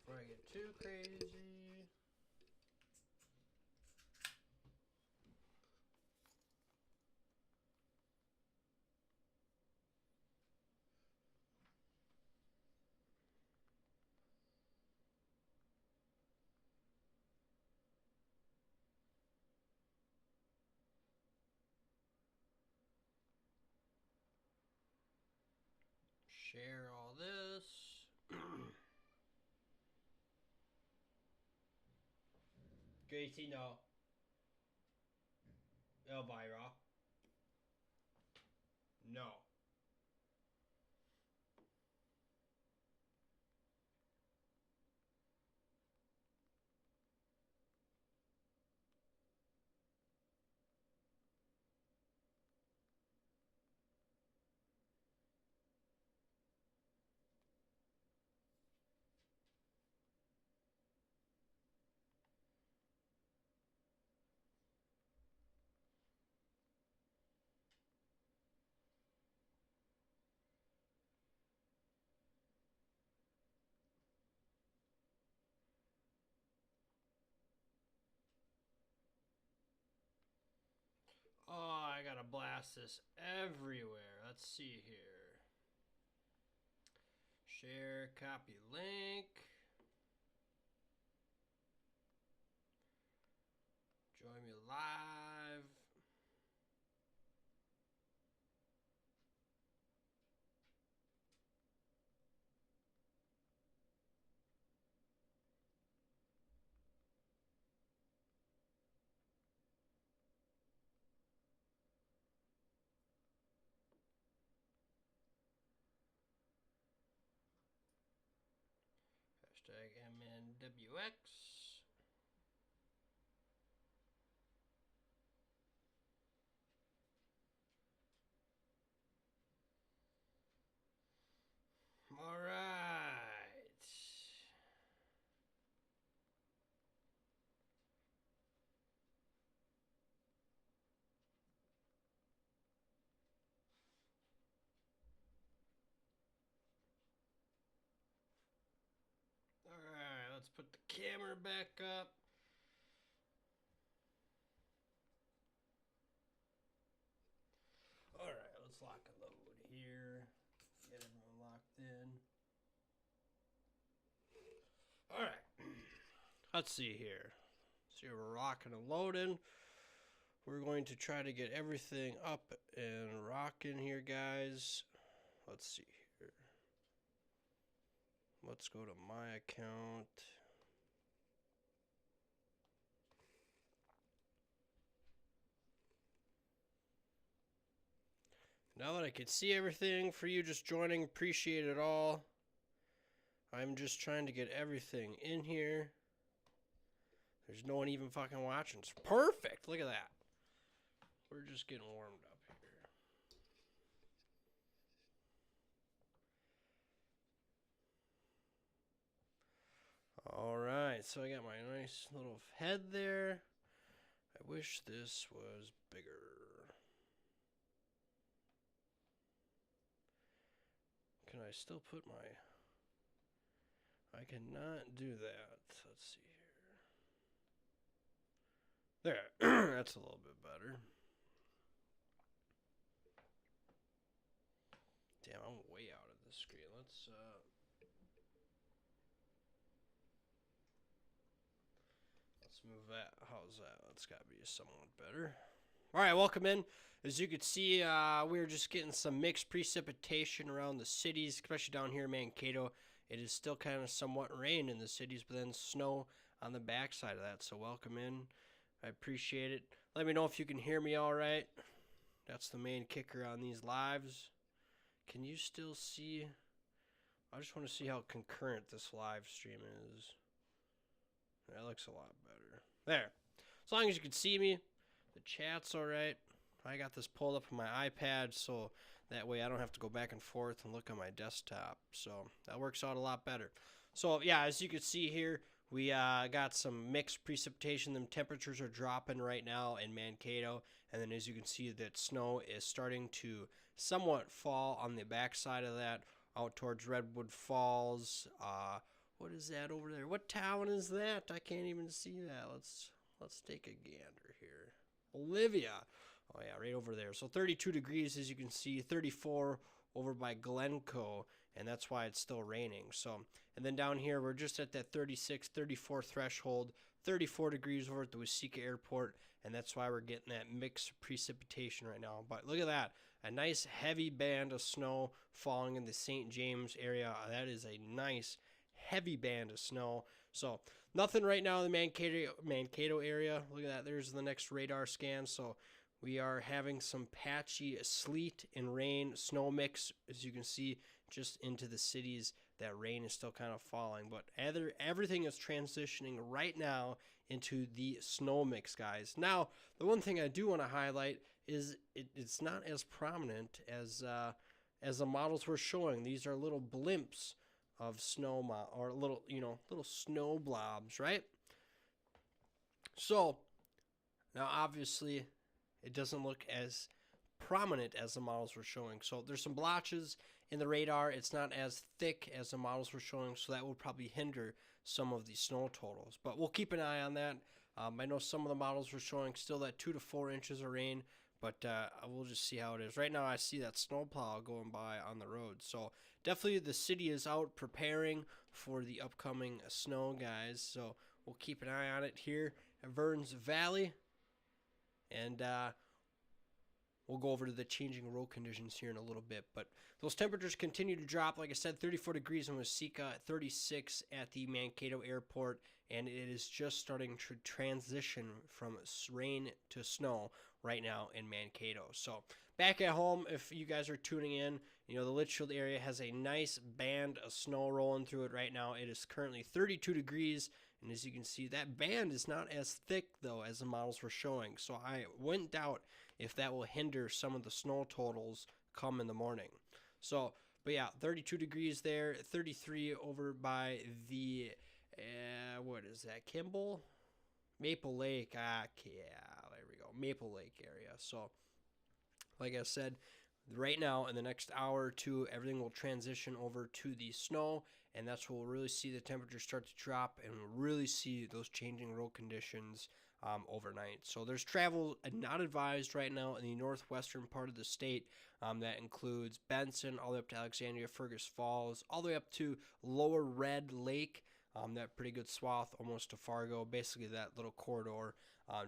Before I get too crazy. Share all this. JT, no. Elvira. No. Oh, I gotta blast this everywhere. Let's see here. Share, copy link. Join me live. Hashtag MNWX. All right. All right, let's put the camera back up. All right, let's lock and load here. Get everyone locked in. All right. Let's see here. See, we're rocking and loading. We're going to try to get everything up and rocking here, guys. Let's see here. Let's go to my account. Now that I can see everything, for you just joining, appreciate it all. I'm just trying to get everything in here. There's no one even fucking watching. It's perfect. Look at that. We're just getting warmed up here. All right, so I got my nice little head there. I wish this was bigger. Can I still put my... I cannot do that. Let's see here. There. That's a little bit better. Damn, I'm way out of the screen. Let's move that. How's that? That's got to be somewhat better. All right, welcome in. As you can see, we're just getting some mixed precipitation around the cities, especially down here in Mankato. It is still kind of somewhat rain in the cities, but then snow on the backside of that. So welcome in. I appreciate it. Let me know if you can hear me all right. That's the main kicker on these lives. Can you still see? I just want to see how concurrent this live stream is. That looks a lot better. There. as long as you can see me, the chat's all right. I got this pulled up on my iPad, so that way I don't have to go back and forth and look on my desktop. So that works out a lot better. So yeah, as you can see here, we got some mixed precipitation. The temperatures are dropping right now in Mankato. And then as you can see, that snow is starting to somewhat fall on the backside of that out towards Redwood Falls. What is that over there? What town is that? I can't even see that. Let's take a gander here. Olivia. Oh yeah, right over there. So 32 degrees as you can see, 34 over by Glencoe, and that's why it's still raining. So, and then down here we're just at that 36, 34 threshold, 34 degrees over at the Waseca Airport, and that's why we're getting that mixed precipitation right now. But look at that, a nice heavy band of snow falling in the St. James area. That is a nice heavy band of snow. So nothing right now in the Mankato area. Look at that, there's the next radar scan. So we are having some patchy sleet and rain, snow mix, as you can see, just into the cities. That rain is still kind of falling, but everything is transitioning right now into the snow mix, guys. Now, the one thing I do want to highlight is it's not as prominent as the models were showing. These are little blimps of snow, or little snow blobs, right? So now, obviously, it doesn't look as prominent as the models were showing. So there's some blotches in the radar. It's not as thick as the models were showing, so that will probably hinder some of the snow totals. But we'll keep an eye on that. I know some of the models were showing still that 2 to 4 inches of rain, but we'll just see how it is. Right now I see that snowplow going by on the road. So definitely the city is out preparing for the upcoming snow, guys. So we'll keep an eye on it here at Verns Valley. And we'll go over to the changing road conditions here in a little bit. But those temperatures continue to drop. Like I said, 34 degrees in Waseca, 36 at the Mankato Airport. And it is just starting to transition from rain to snow right now in Mankato. So back at home, if you guys are tuning in, the Litchfield area has a nice band of snow rolling through it right now. It is currently 32 degrees. And as you can see, that band is not as thick, though, as the models were showing. So I wouldn't doubt if that will hinder some of the snow totals come in the morning. So, but yeah, 32 degrees there, 33 over by the, what is that, Kimball? Maple Lake. Yeah, there we go, Maple Lake area. So, like I said, right now, in the next hour or two, everything will transition over to the snow, and that's where we'll really see the temperature start to drop, and we'll really see those changing road conditions overnight. So there's travel not advised right now in the northwestern part of the state. That includes Benson, all the way up to Alexandria, Fergus Falls, all the way up to Lower Red Lake, that pretty good swath almost to Fargo, basically that little corridor.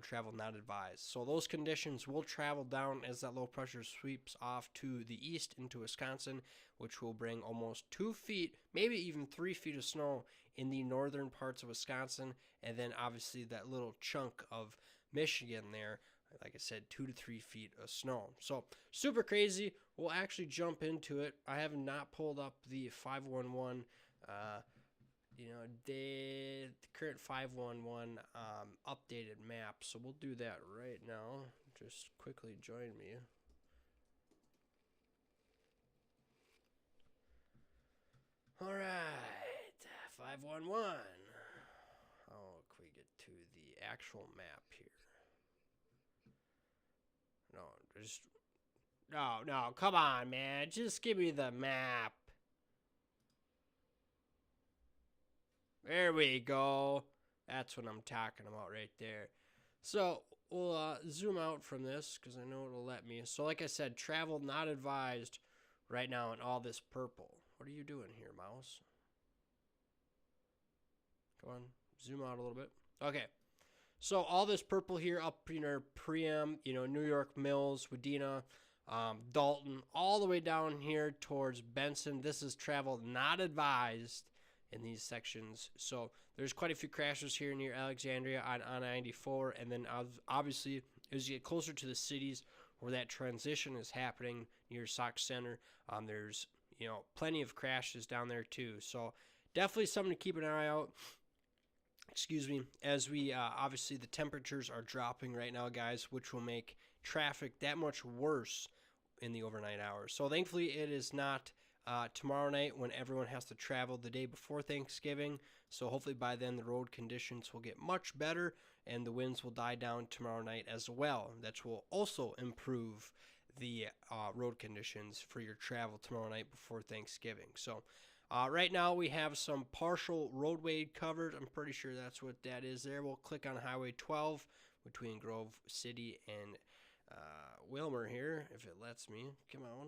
Travel not advised. So those conditions will travel down as that low pressure sweeps off to the east into Wisconsin, which will bring almost 2 feet, maybe even 3 feet of snow in the northern parts of Wisconsin, and then obviously that little chunk of Michigan there, like I said, 2 to 3 feet of snow. So super crazy. We'll actually jump into it. I have not pulled up the 511 the current 511 updated map, so we'll do that right now. Just quickly join me. All right, 511. How can we get to the actual map here? No, come on, man. Just give me the map. There we go. That's what I'm talking about right there. So we'll zoom out from this because I know it'll let me. So like I said, travel not advised right now in all this purple. What are you doing here, mouse? Go on, zoom out a little bit. Okay. So all this purple here up near Priam, New York Mills, Wadena, Dalton, all the way down here towards Benson. This is travel not advised in these sections. So there's quite a few crashes here near Alexandria on I-94, and then obviously as you get closer to the cities where that transition is happening near Sauk Center, there's plenty of crashes down there too. So definitely something to keep an eye out. excuse me, as we obviously the temperatures are dropping right now, guys, which will make traffic that much worse in the overnight hours. So thankfully it is not tomorrow night when everyone has to travel the day before Thanksgiving. So hopefully by then the road conditions will get much better and the winds will die down tomorrow night as well. That will also improve the road conditions for your travel tomorrow night before Thanksgiving. So right now we have some partial roadway covered. I'm pretty sure that's what that is there. We'll click on Highway 12 between Grove City and Wilmer here, if it lets me. Come on.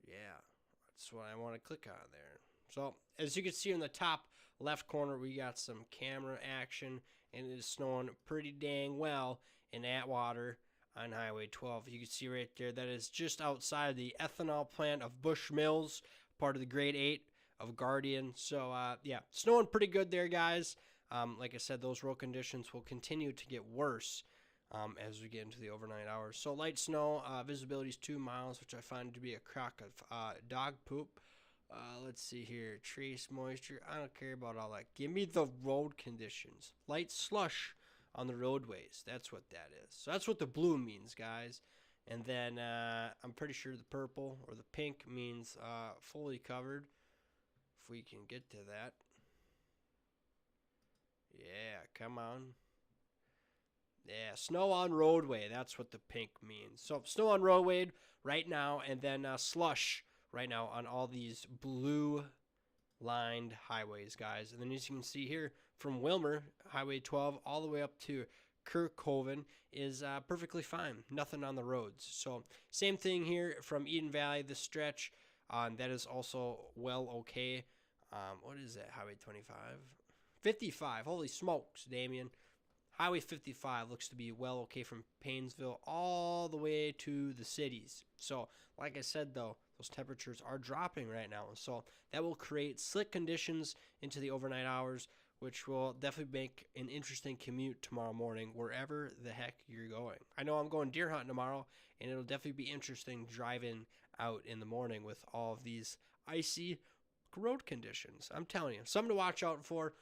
Yeah, that's what I want to click on there. So as you can see in the top left corner, we got some camera action, and it is snowing pretty dang well in Atwater on Highway 12. You can see right there that is just outside the ethanol plant of Bush Mills, part of the Grade 8 of Guardian. So, yeah, snowing pretty good there, guys. Like I said, those road conditions will continue to get worse as we get into the overnight hours. So, light snow, visibility is 2 miles, which I find to be a crock of dog poop. Let's see here. Trace moisture. I don't care about all that. Give me the road conditions. Light slush on the roadways. That's what that is. So that's what the blue means, guys. And then I'm pretty sure the purple or the pink means fully covered. If we can get to that. Yeah, come on. Yeah, snow on roadway. That's what the pink means. So snow on roadway right now, and then slush right now on all these blue lined highways, guys. And then as you can see here, from Wilmer, Highway 12, all the way up to Kirkhoven is perfectly fine. Nothing on the roads. So same thing here from Eden Valley, this stretch. That is also well okay. What is that, Highway 25? 55. Holy smokes, Damien. Highway 55 looks to be well okay from Paynesville all the way to the cities. So, like I said, though, those temperatures are dropping right now. So that will create slick conditions into the overnight hours, which will definitely make an interesting commute tomorrow morning wherever the heck you're going. I know I'm going deer hunting tomorrow, and it'll definitely be interesting driving out in the morning with all of these icy road conditions. I'm telling you, something to watch out for.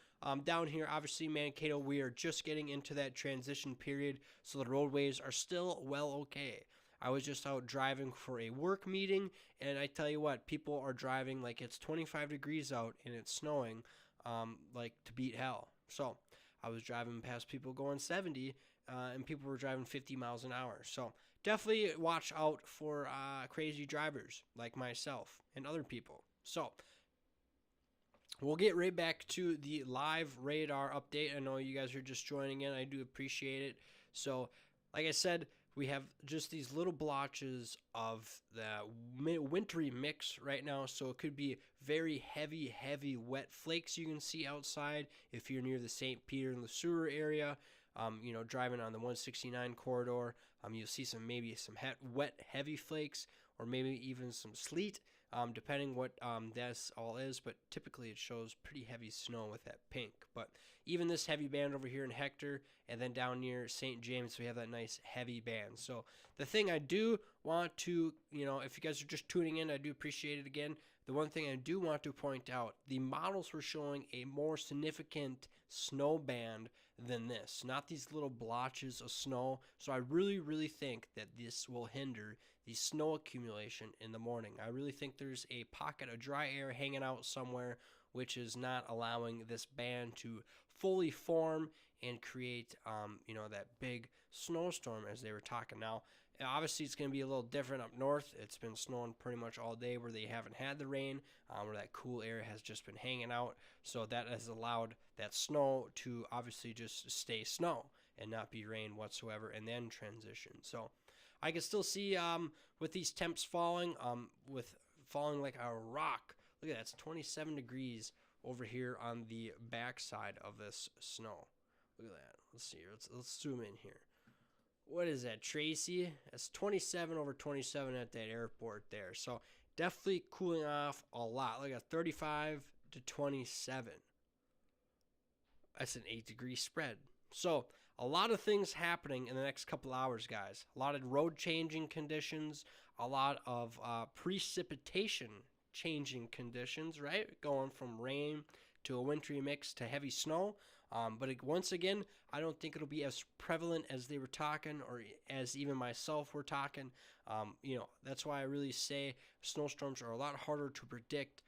Down here, obviously, Mankato, we are just getting into that transition period, so the roadways are still well okay. I was just out driving for a work meeting, and I tell you what, people are driving like it's 25 degrees out and it's snowing, like to beat hell. So I was driving past people going 70, and people were driving 50 miles an hour. So definitely watch out for crazy drivers like myself and other people. So we'll get right back to the live radar update. I know you guys are just joining in. I do appreciate it. So, like I said, we have just these little blotches of the wintry mix right now. So it could be very heavy, wet flakes you can see outside if you're near the St. Peter and the Sewer area. Driving on the 169 corridor, you'll see maybe some wet, heavy flakes, or maybe even some sleet. Depending what this all is, but typically it shows pretty heavy snow with that pink. But even this heavy band over here in Hector, and then down near St. James, we have that nice heavy band. So the thing I do want to, if you guys are just tuning in, I do appreciate it again. The one thing I do want to point out, the models were showing a more significant snow band than this, not these little blotches of snow. So I really think that this will hinder the snow accumulation in the morning. I really think there's a pocket of dry air hanging out somewhere, which is not allowing this band to fully form and create, that big snowstorm as they were talking. Now, obviously, it's going to be a little different up north. It's been snowing pretty much all day where they haven't had the rain, where that cool air has just been hanging out. So that has allowed that snow to obviously just stay snow and not be rain whatsoever and then transition. So I can still see with these temps falling, with falling like a rock. Look at that. It's 27 degrees over here on the backside of this snow. Look at that. Let's see here. Let's zoom in here. What is that, Tracy? That's 27 over 27 at that airport there. So definitely cooling off a lot. Look at 35 to 27. That's an 8-degree spread. So a lot of things happening in the next couple hours, guys. A lot of road changing conditions, a lot of precipitation changing conditions, right? Going from rain to a wintry mix to heavy snow. But once again, I don't think it'll be as prevalent as they were talking, or as even myself were talking. That's why I really say snowstorms are a lot harder to predict,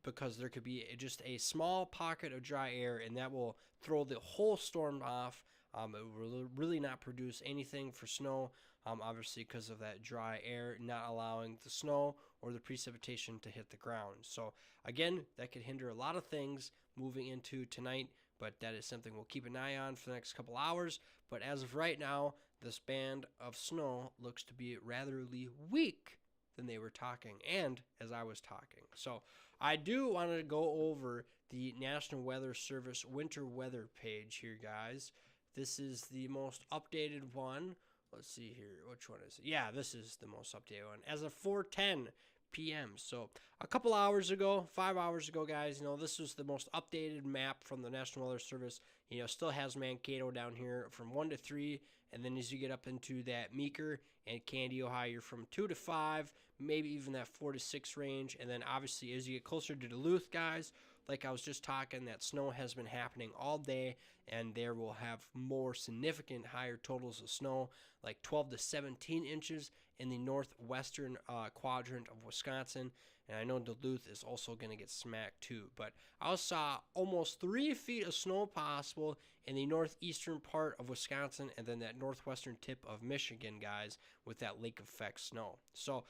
because there could be just a small pocket of dry air, and that will throw the whole storm off. It will really not produce anything for snow, obviously because of that dry air not allowing the snow or the precipitation to hit the ground. So again, that could hinder a lot of things moving into tonight, but that is something we'll keep an eye on for the next couple hours. But as of right now, this band of snow looks to be ratherly weak than they were talking, and as I was talking. So I do want to go over the National Weather Service winter weather page here, guys. This is the most updated one. Let's see here. Which one is it? Yeah, this is the most updated one. As of 4:10 p.m. So a couple hours ago, 5 hours ago, guys, this was the most updated map from the National Weather Service. Still has Mankato down here from 1 to 3. And then as you get up into that Meeker and Candy, Ohio, you're from 2 to 5, maybe even that 4 to 6 range. And then obviously as you get closer to Duluth, guys, like I was just talking, that snow has been happening all day, and there will have more significant higher totals of snow, like 12 to 17 inches in the northwestern quadrant of Wisconsin. And I know Duluth is also going to get smacked too. But I saw almost 3 feet of snow possible in the northeastern part of Wisconsin, and then that northwestern tip of Michigan, guys, with that lake effect snow. So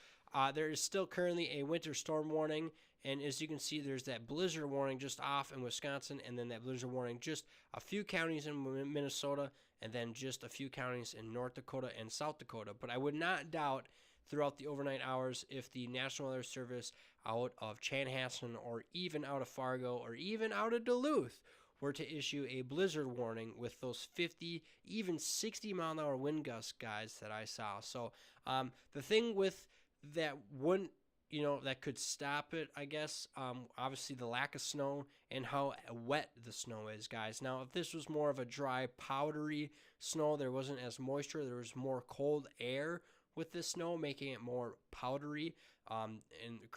there is still currently a winter storm warning. And as you can see, there's that blizzard warning just off in Wisconsin, and then that blizzard warning just a few counties in Minnesota, and then just a few counties in North Dakota and South Dakota. But I would not doubt throughout the overnight hours if the National Weather Service out of Chanhassen, or even out of Fargo, or even out of Duluth were to issue a blizzard warning with those 50, even 60 mile an hour wind gusts, guys, that I saw. So the thing with that wouldn't, that could stop it, I guess, obviously the lack of snow and how wet the snow is, guys. Now, if this was more of a dry, powdery snow, there wasn't as moisture, there was more cold air with this snow, making it more powdery, and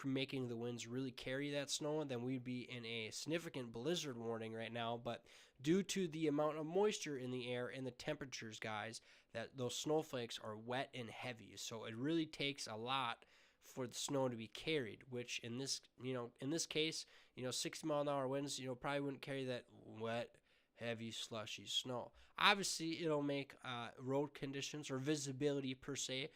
making the winds really carry that snow, then we'd be in a significant blizzard warning right now. But due to the amount of moisture in the air and the temperatures, guys, that those snowflakes are wet and heavy. So it really takes a lot for the snow to be carried, which in this case, 60 mile an hour winds, probably wouldn't carry that wet, heavy, slushy snow. Obviously, it'll make road conditions or visibility per se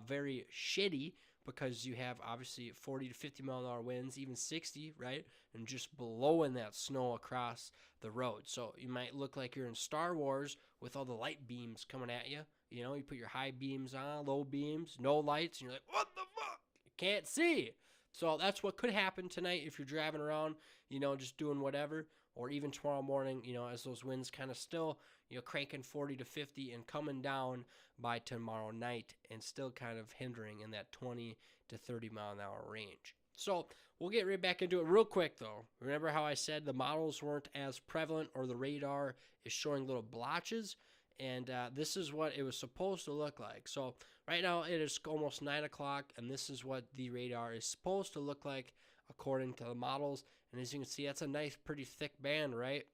very shitty, because you have obviously 40 to 50 mile an hour winds, even 60, right? And just blowing that snow across the road. So you might look like you're in Star Wars with all the light beams coming at you. You put your high beams on, low beams, no lights, and you're like, what the fuck? You can't see. So that's what could happen tonight if you're driving around, just doing whatever. Or even tomorrow morning, as those winds kind of still, cranking 40 to 50 and coming down by tomorrow night, and still kind of hindering in that 20 to 30 mile an hour range. So we'll get right back into it real quick, though. Remember how I said the models weren't as prevalent, or the radar is showing little blotches? And this is what it was supposed to look like. So right now it is almost 9 o'clock, and this is what the radar is supposed to look like according to the models. And as you can see, that's a nice, pretty thick band, right?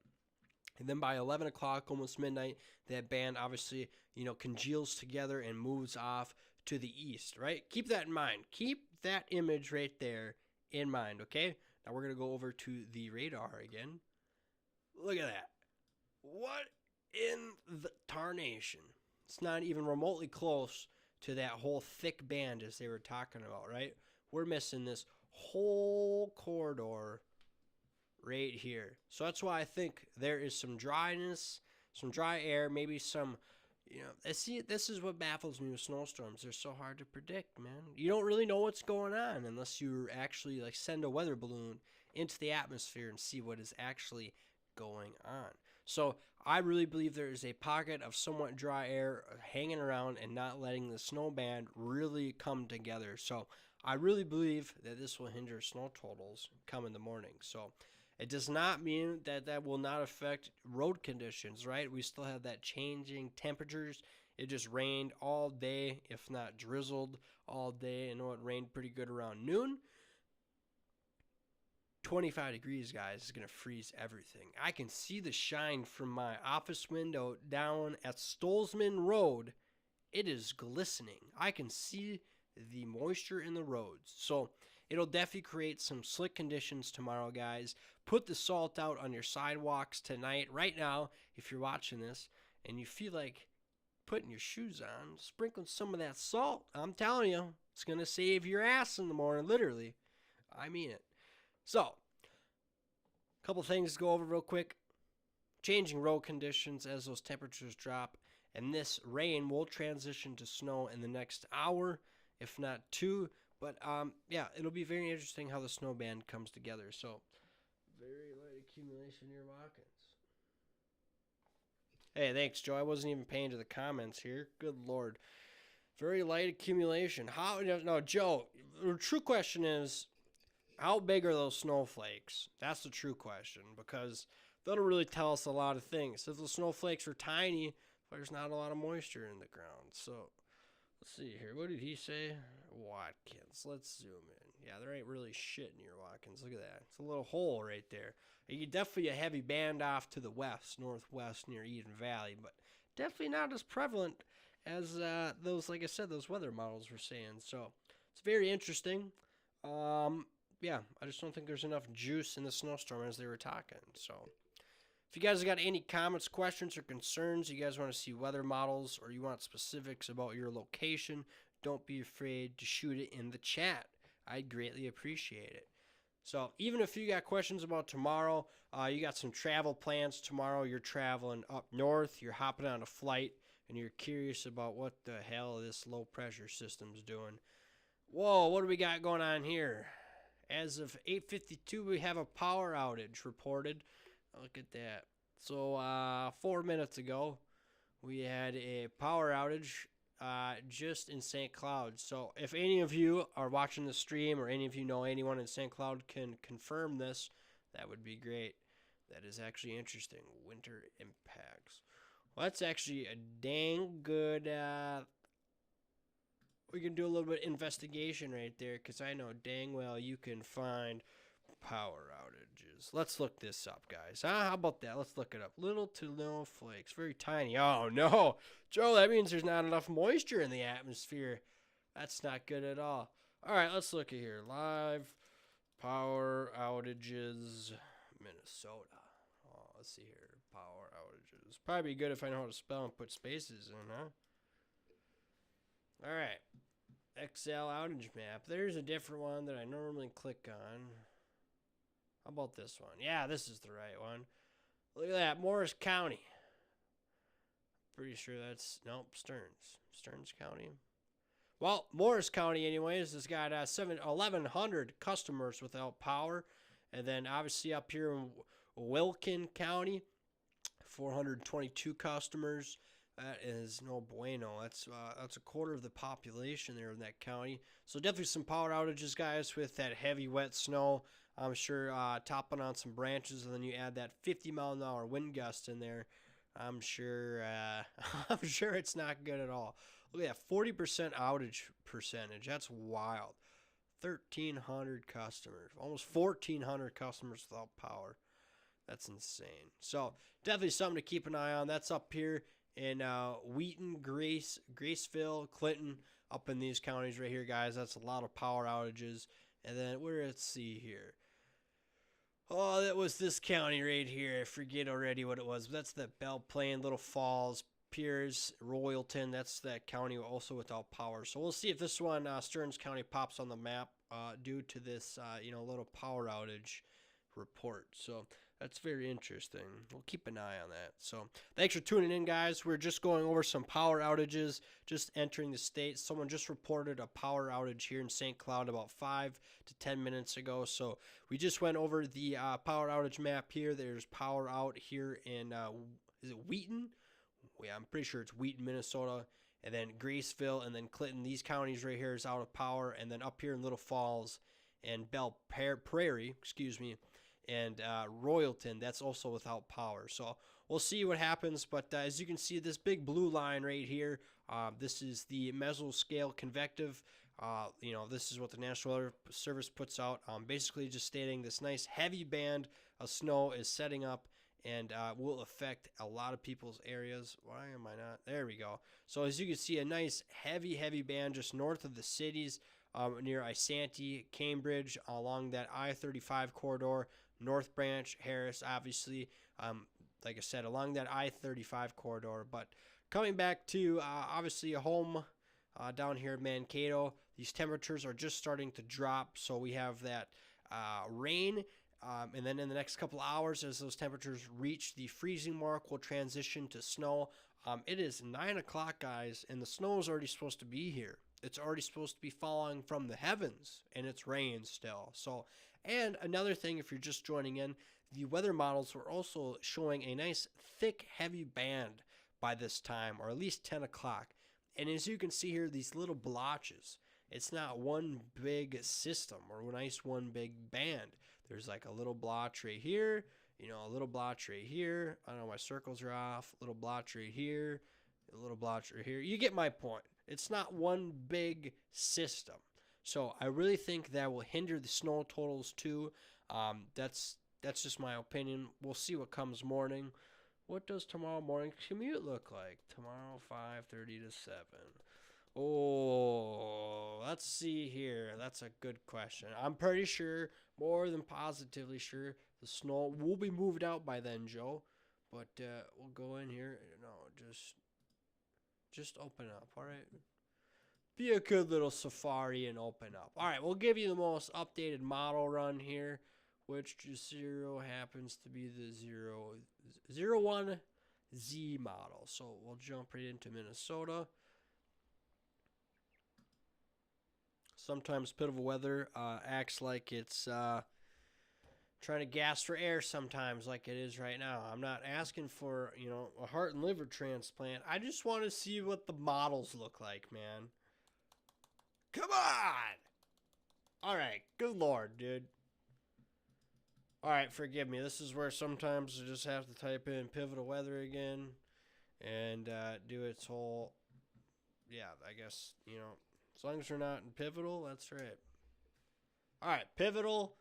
And then by 11 o'clock, almost midnight, that band obviously, congeals together and moves off to the east, right? Keep that in mind. Keep that image right there in mind, okay? Now we're going to go over to the radar again. Look at that. What in the tarnation? It's not even remotely close to that whole thick band as they were talking about, right? We're missing this whole corridor right here. So that's why I think there is some dryness, some dry air, maybe some, this is what baffles me with snowstorms. They're so hard to predict, man. You don't really know what's going on unless you actually send a weather balloon into the atmosphere and see what is actually going on. So I really believe there is a pocket of somewhat dry air hanging around and not letting the snow band really come together. So I really believe that this will hinder snow totals come in the morning. So it does not mean that that will not affect road conditions, right? We still have that changing temperatures. It just rained all day, if not drizzled all day. I know it rained pretty good around noon. 25 degrees, guys, is going to freeze everything. I can see the shine from my office window down at Stolzman Road. It is glistening. I can see the moisture in the roads. So it'll definitely create some slick conditions tomorrow, guys. Put the salt out on your sidewalks tonight. Right now, if you're watching this and you feel like putting your shoes on, sprinkling some of that salt, I'm telling you, it's going to save your ass in the morning, literally. I mean it. So, a couple things to go over real quick. Changing road conditions as those temperatures drop, and this rain will transition to snow in the next hour, if not two. But yeah, it'll be very interesting how the snow band comes together. So, very light accumulation near Watkins. Hey, thanks, Joe. I wasn't even paying to the comments here. Good Lord. Very light accumulation. How? No, Joe, the true question is, how big are those snowflakes? That's the true question, because that'll really tell us a lot of things. If the snowflakes are tiny, there's not a lot of moisture in the ground. So, let's see here. What did he say? Watkins. Let's zoom in. Yeah, there ain't really shit near Watkins. Look at that. It's a little hole right there. You definitely a heavy band off to the west, northwest near Eden Valley, but definitely not as prevalent as those, like I said, those weather models were saying. So, it's very interesting. Yeah, I just don't think there's enough juice in the snowstorm as they were talking. So, if you guys have got any comments, questions, or concerns, you guys want to see weather models, or you want specifics about your location, don't be afraid to shoot it in the chat. I'd greatly appreciate it. So, even if you got questions about tomorrow, you got some travel plans tomorrow, you're traveling up north, you're hopping on a flight, and you're curious about what the hell this low pressure system's doing. Whoa, what do we got going on here? As of 8:52, we have a power outage reported. Look at that. So, 4 minutes ago, we had a power outage just in St. Cloud. So, if any of you are watching the stream or any of you know anyone in St. Cloud can confirm this, that would be great. That is actually interesting. Winter impacts. Well, that's actually a dang good... we can do a little bit of investigation right there, because I know dang well you can find power outages. Let's look this up, guys. How about that? Let's look it up. Little to no flakes. Very tiny. Oh, no. Joe, that means there's not enough moisture in the atmosphere. That's not good at all. All right, let's look at here. Live power outages, Minnesota. Oh, let's see here. Power outages. Probably be good if I know how to spell and put spaces in, huh? All right. XL outage map. There's a different one that I normally click on. How about this one? Yeah, this is the right one. Look at that. Morris County. Pretty sure that's... Nope, Stearns. Stearns County. Well, Morris County, anyways, has got 1,100 customers without power. And then, obviously, up here in Wilkin County, 422 customers. That is no bueno. That's a quarter of the population there in that county. So definitely some power outages, guys, with that heavy, wet snow. I'm sure topping on some branches, and then you add that 50-mile-an-hour wind gust in there. I'm sure it's not good at all. Look at that, 40% outage percentage. That's wild. 1,300 customers, almost 1,400 customers without power. That's insane. So definitely something to keep an eye on. That's up here in Wheaton, Graceville, Clinton, up in these counties right here, guys. That's a lot of power outages. And then, let's see here. Oh, that was this county right here. I forget already what it was. But that's the Belle Plaine, Little Falls, Piers, Royalton. That's that county also without power. So we'll see if this one, Stearns County, pops on the map due to this, little power outage report. So that's very interesting. We'll keep an eye on that. So thanks for tuning in, guys. We're just going over some power outages just entering the state. Someone just reported a power outage here in St. Cloud about 5 to 10 minutes ago. So we just went over the power outage map here. There's power out here in, is it Wheaton? Yeah, I'm pretty sure it's Wheaton, Minnesota. And then Graceville and then Clinton. These counties right here is out of power. And then up here in Little Falls and Belle Prairie, and Royalton, that's also without power. So we'll we'll see what happens. But as you can see, this big blue line right here, this is the mesoscale convective. This is what the National Weather Service puts out, basically just stating this nice heavy band of snow is setting up and will affect a lot of people's areas. Why am I not? There we go. So as you can see, a nice heavy band just north of the cities, near Isanti, Cambridge, along that I-35 corridor, North Branch, Harris, obviously, like I said, along that I-35 corridor. But coming back to, obviously, a home down here in Mankato, these temperatures are just starting to drop, so we have that rain, and then in the next couple hours, as those temperatures reach the freezing mark, we'll transition to snow. It is 9 o'clock, guys, and the snow is already supposed to be here. It's already supposed to be falling from the heavens, and it's rain still. So, and another thing, if you're just joining in, the weather models were also showing a nice, thick, heavy band by this time, or at least 10 o'clock. And as you can see here, these little blotches, it's not one big system or a nice one big band. There's like a little blotch right here, a little blotch right here. I don't know, my circles are off. A little blotch right here, a little blotch right here. You get my point. It's not one big system. So I really think that will hinder the snow totals too. That's just my opinion. We'll see what comes morning. What does tomorrow morning commute look like? Tomorrow, 5:30 to 7. Oh, let's see here. That's a good question. I'm pretty sure, more than positively sure, the snow will be moved out by then, Joe. But we'll go in here. No, just open up, all right? Be a good little safari and open up. All right, we'll give you the most updated model run here, which just 0 happens to be the 01Z model. So we'll jump right into Minnesota. Sometimes pitiful weather acts like it's trying to gasp for air sometimes, like it is right now. I'm not asking for, a heart and liver transplant. I just want to see what the models look like, man. Come on! All right, good Lord, dude. All right, forgive me. This is where sometimes I just have to type in pivotal weather again and do its whole, I guess, as long as we're not in pivotal, that's right. All right, pivotal.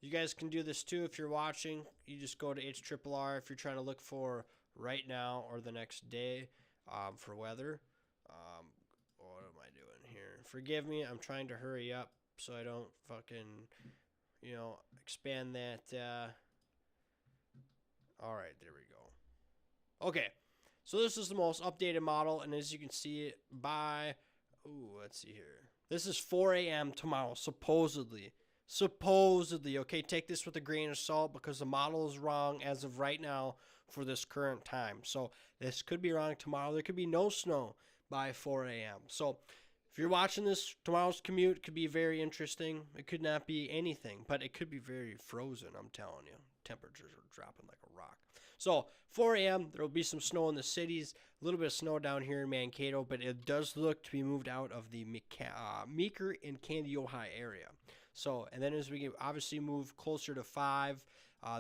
You guys can do this too if you're watching. You just go to HRRR if you're trying to look for right now or the next day for weather. What am I doing here? Forgive me. I'm trying to hurry up so I don't fucking, expand that. All right, there we go. Okay, so this is the most updated model, and as you can see by, let's see here. This is 4 a.m. tomorrow, supposedly. Okay, take this with a grain of salt because the model is wrong as of right now for this current time. So this could be wrong tomorrow. There could be no snow by 4 a.m. So if you're watching this, tomorrow's commute could be very interesting. It could not be anything, but it could be very frozen, I'm telling you. Temperatures are dropping like a rock. So 4 a.m., there will be some snow in the cities, a little bit of snow down here in Mankato, but it does look to be moved out of the Meeker and Candy, Ohio area. So, and then as we get obviously move closer to 5,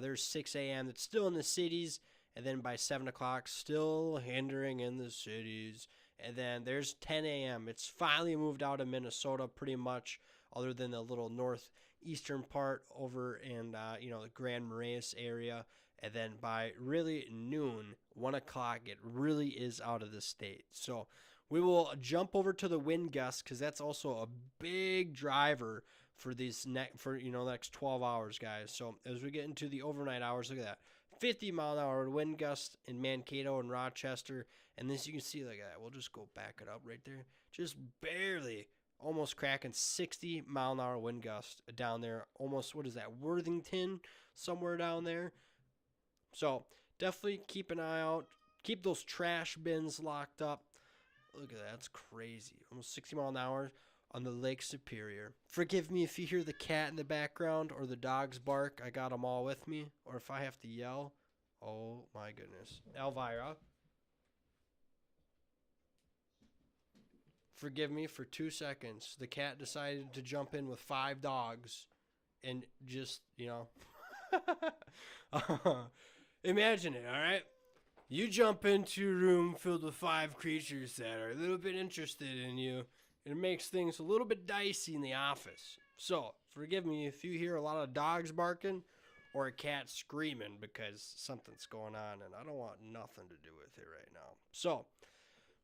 there's 6 a.m. that's still in the cities, and then by 7 o'clock, still hindering in the cities. And then there's 10 a.m. It's finally moved out of Minnesota pretty much, other than the little northeastern part over in, the Grand Marais area. And then by really noon, 1 o'clock, it really is out of the state. So we will jump over to the wind gusts because that's also a big driver for these next 12 hours, guys. So as we get into the overnight hours, look at that. 50-mile-an-hour wind gusts in Mankato and Rochester. And this you can see, look at that. We'll just go back it up right there. Just barely almost cracking 60-mile-an-hour wind gust down there. Almost, what is that, Worthington? Somewhere down there. So definitely keep an eye out. Keep those trash bins locked up. Look at that. That's crazy. Almost 60 miles an hour on the Lake Superior. Forgive me if you hear the cat in the background or the dogs bark. I got them all with me. Or if I have to yell. Oh, my goodness. Elvira. Forgive me for 2 seconds. The cat decided to jump in with 5 dogs. And just, Imagine it, all right? You jump into a room filled with 5 creatures that are a little bit interested in you. It makes things a little bit dicey in the office. So, forgive me if you hear a lot of dogs barking or a cat screaming because something's going on and I don't want nothing to do with it right now. So,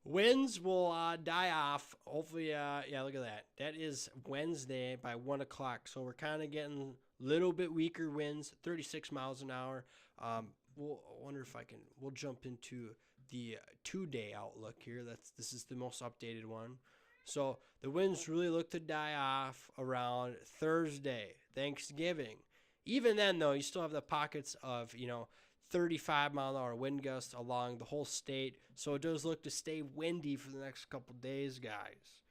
winds will die off. Hopefully, yeah, look at that. That is Wednesday by 1 o'clock. So, we're kind of getting a little bit weaker winds, 36 miles an hour. We'll wonder if we'll jump into the 2-day outlook here. This is the most updated one. So the winds really look to die off around Thursday, Thanksgiving. Even then, though, you still have the pockets of, 35-mile-an-hour wind gusts along the whole state. So it does look to stay windy for the next couple days, guys.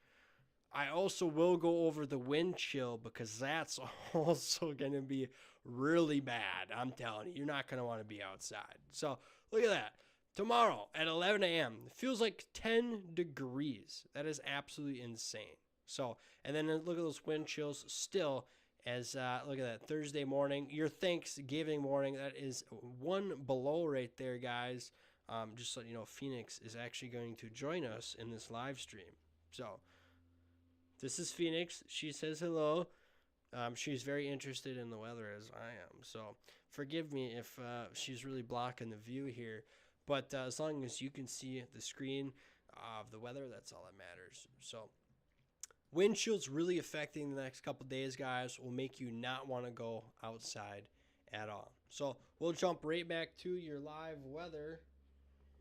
I also will go over the wind chill because that's also going to be really bad. I'm telling you, you're not going to want to be outside. So look at that. Tomorrow at 11 a.m., it feels like 10 degrees. That is absolutely insane. So, and then look at those wind chills still as, look at that, Thursday morning, your Thanksgiving morning, that is 1 below right there, guys. Just so you know, Phoenix is actually going to join us in this live stream. So, this is Phoenix. She says hello. She's very interested in the weather as I am. So forgive me if she's really blocking the view here. But as long as you can see the screen of the weather, that's all that matters. So wind chill's really affecting the next couple days, guys. Will make you not want to go outside at all. So we'll jump right back to your live weather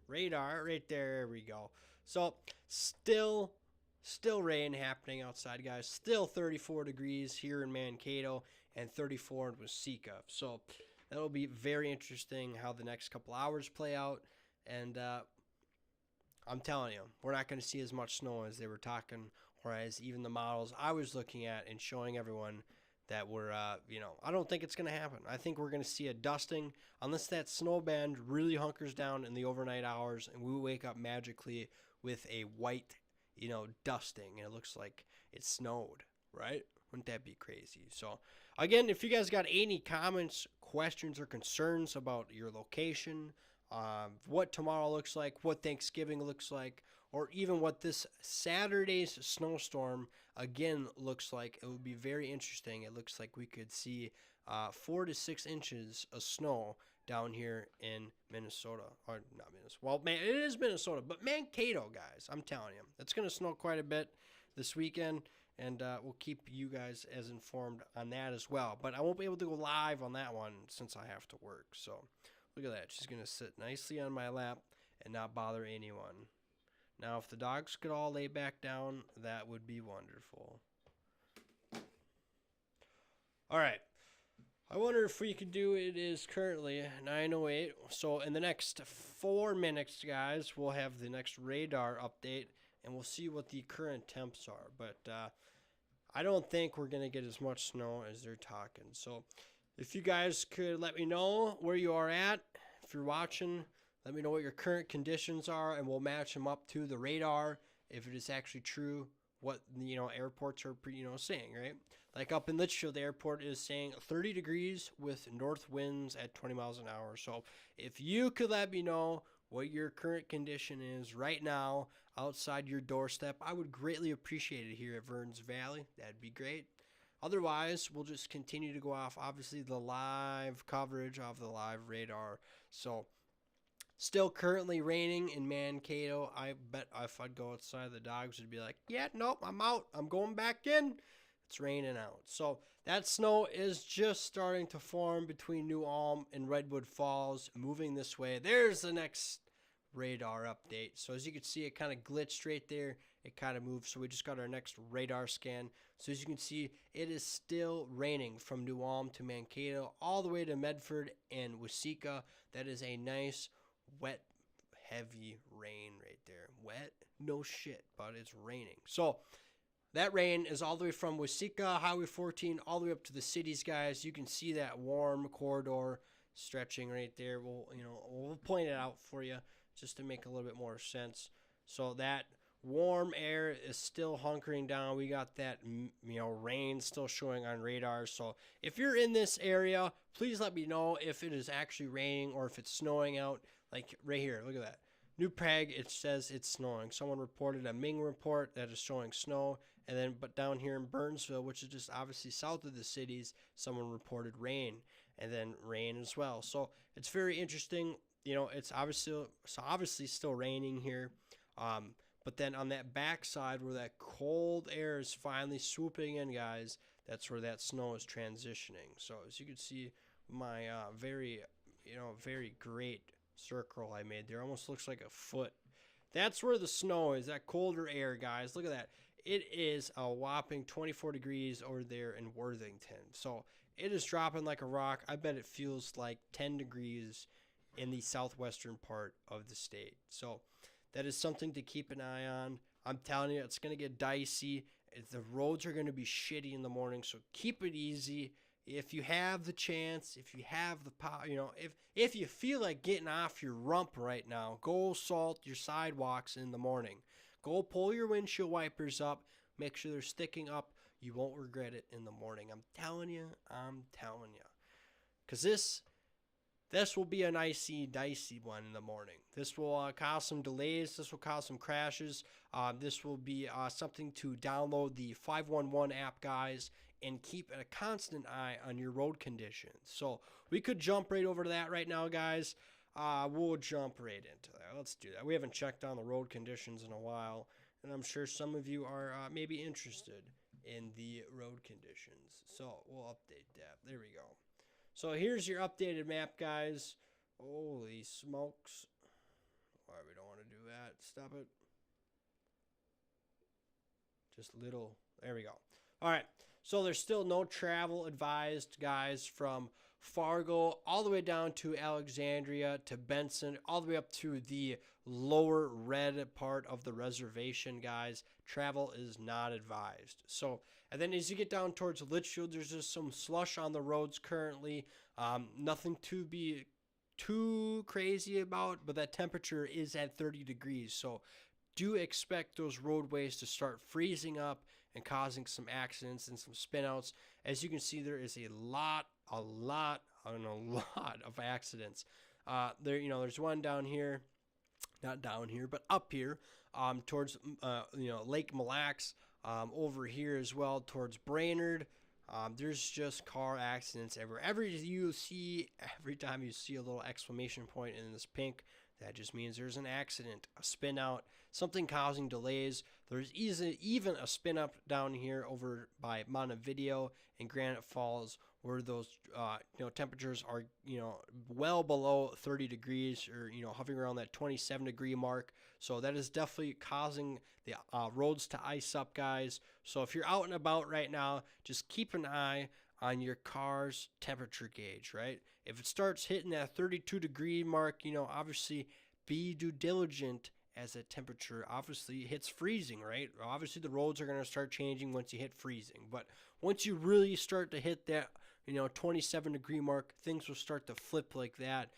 radar right there. There we go. So still rain happening outside, guys. Still 34 degrees here in Mankato and 34 in Waseca. So that'll be very interesting how the next couple hours play out. And I'm telling you, we're not going to see as much snow as they were talking, or as even the models I was looking at and showing everyone that we're, I don't think it's going to happen. I think we're going to see a dusting unless that snow band really hunkers down in the overnight hours and we wake up magically with a white dusting, and it looks like it snowed, right? Wouldn't that be crazy? So, again, if you guys got any comments, questions, or concerns about your location, what tomorrow looks like, what Thanksgiving looks like, or even what this Saturday's snowstorm, again, looks like, it would be very interesting. It looks like we could see 4 to 6 inches of snow down here in Minnesota, or not Minnesota. Well, man, it is Minnesota, but Mankato, guys, I'm telling you, it's going to snow quite a bit this weekend, and we'll keep you guys as informed on that as well. But I won't be able to go live on that one since I have to work. So look at that. She's going to sit nicely on my lap and not bother anyone. Now, if the dogs could all lay back down, that would be wonderful. All right. I wonder if we could do it is currently 9:08. So in the next 4 minutes, guys, we'll have the next radar update, and we'll see what the current temps are. But I don't think we're going to get as much snow as they're talking. So if you guys could let me know where you are at, if you're watching, let me know what your current conditions are, and we'll match them up to the radar if it is actually true what airports are saying, right? Like up in Litchfield Airport is saying 30 degrees with north winds at 20 miles an hour. So if you could let me know what your current condition is right now outside your doorstep, I would greatly appreciate it here at Verns Valley. That'd be great. Otherwise, we'll just continue to go off, obviously, the live coverage of the live radar. So still currently raining in Mankato. I bet if I'd go outside, the dogs would be like, yeah, nope, I'm out. I'm going back in. It's raining out. So that snow is just starting to form between New Ulm and Redwood Falls, moving this way. There's the next radar update. So as you can see, it kind of glitched right there. It kind of moved. So we just got our next radar scan. So as you can see, it is still raining from New Ulm to Mankato all the way to Medford and Waseca. That is a nice wet, heavy rain right there. Wet? No shit, but it's raining. So that rain is all the way from Waseca, Highway 14, all the way up to the cities, guys. You can see that warm corridor stretching right there. We'll point it out for you just to make a little bit more sense. So that warm air is still hunkering down. We got that, rain still showing on radar. So if you're in this area, please let me know if it is actually raining or if it's snowing out. Like right here, look at that. New Prague, it says it's snowing. Someone reported a Ming report that is showing snow. And then, but down here in Burnsville, which is just obviously south of the cities, someone reported rain and then rain as well. So it's very interesting. It's obviously still raining here. But then on that backside where that cold air is finally swooping in, guys, that's where that snow is transitioning. So as you can see, my very great circle I made there almost looks like a foot. That's where the snow is, that colder air, guys. Look at that. It is a whopping 24 degrees over there in Worthington. So it is dropping like a rock. I bet it feels like 10 degrees in the southwestern part of the state. So that is something to keep an eye on. I'm telling you, it's going to get dicey. The roads are going to be shitty in the morning, so keep it easy. If you have the chance, if you have the power, if you feel like getting off your rump right now, go salt your sidewalks in the morning. Go pull your windshield wipers up. Make sure they're sticking up. You won't regret it in the morning. I'm telling you. Because this will be an icy, dicey one in the morning. This will cause some delays. This will cause some crashes. This will be something to download the 511 app, guys, and keep a constant eye on your road conditions. So we could jump right over to that right now, guys. We'll jump right into that. Let's do that. We haven't checked on the road conditions in a while, and I'm sure some of you are maybe interested in the road conditions. So we'll update that. There we go. So here's your updated map, guys. Holy smokes. All right, we don't want to do that. Stop it. Just little. There we go. All right. So there's still no travel advised, guys, from Fargo all the way down to Alexandria to Benson, all the way up to the lower red part of the reservation, guys. Travel is not advised. So, and then as you get down towards Litchfield, there's just some slush on the roads currently. Nothing to be too crazy about, but that temperature is at 30 degrees. So do expect those roadways to start freezing up and causing some accidents and some spinouts. As you can see, there is a lot of accidents. There's one down here, not down here, but up here, towards Lake Mille Lacs, over here as well towards Brainerd. There's just car accidents everywhere. Every time you see a little exclamation point in this pink, that just means there's an accident, a spin out, something causing delays. There's even a spin up down here over by Montevideo and Granite Falls, where those temperatures are well below 30 degrees, or hovering around that 27 degree mark. So that is definitely causing the roads to ice up, guys. So if you're out and about right now, just keep an eye on your car's temperature gauge, right? If it starts hitting that 32 degree mark, obviously be due diligent as that temperature obviously hits freezing, right? Obviously the roads are going to start changing once you hit freezing. But once you really start to hit that 27 degree mark, things will start to flip like that.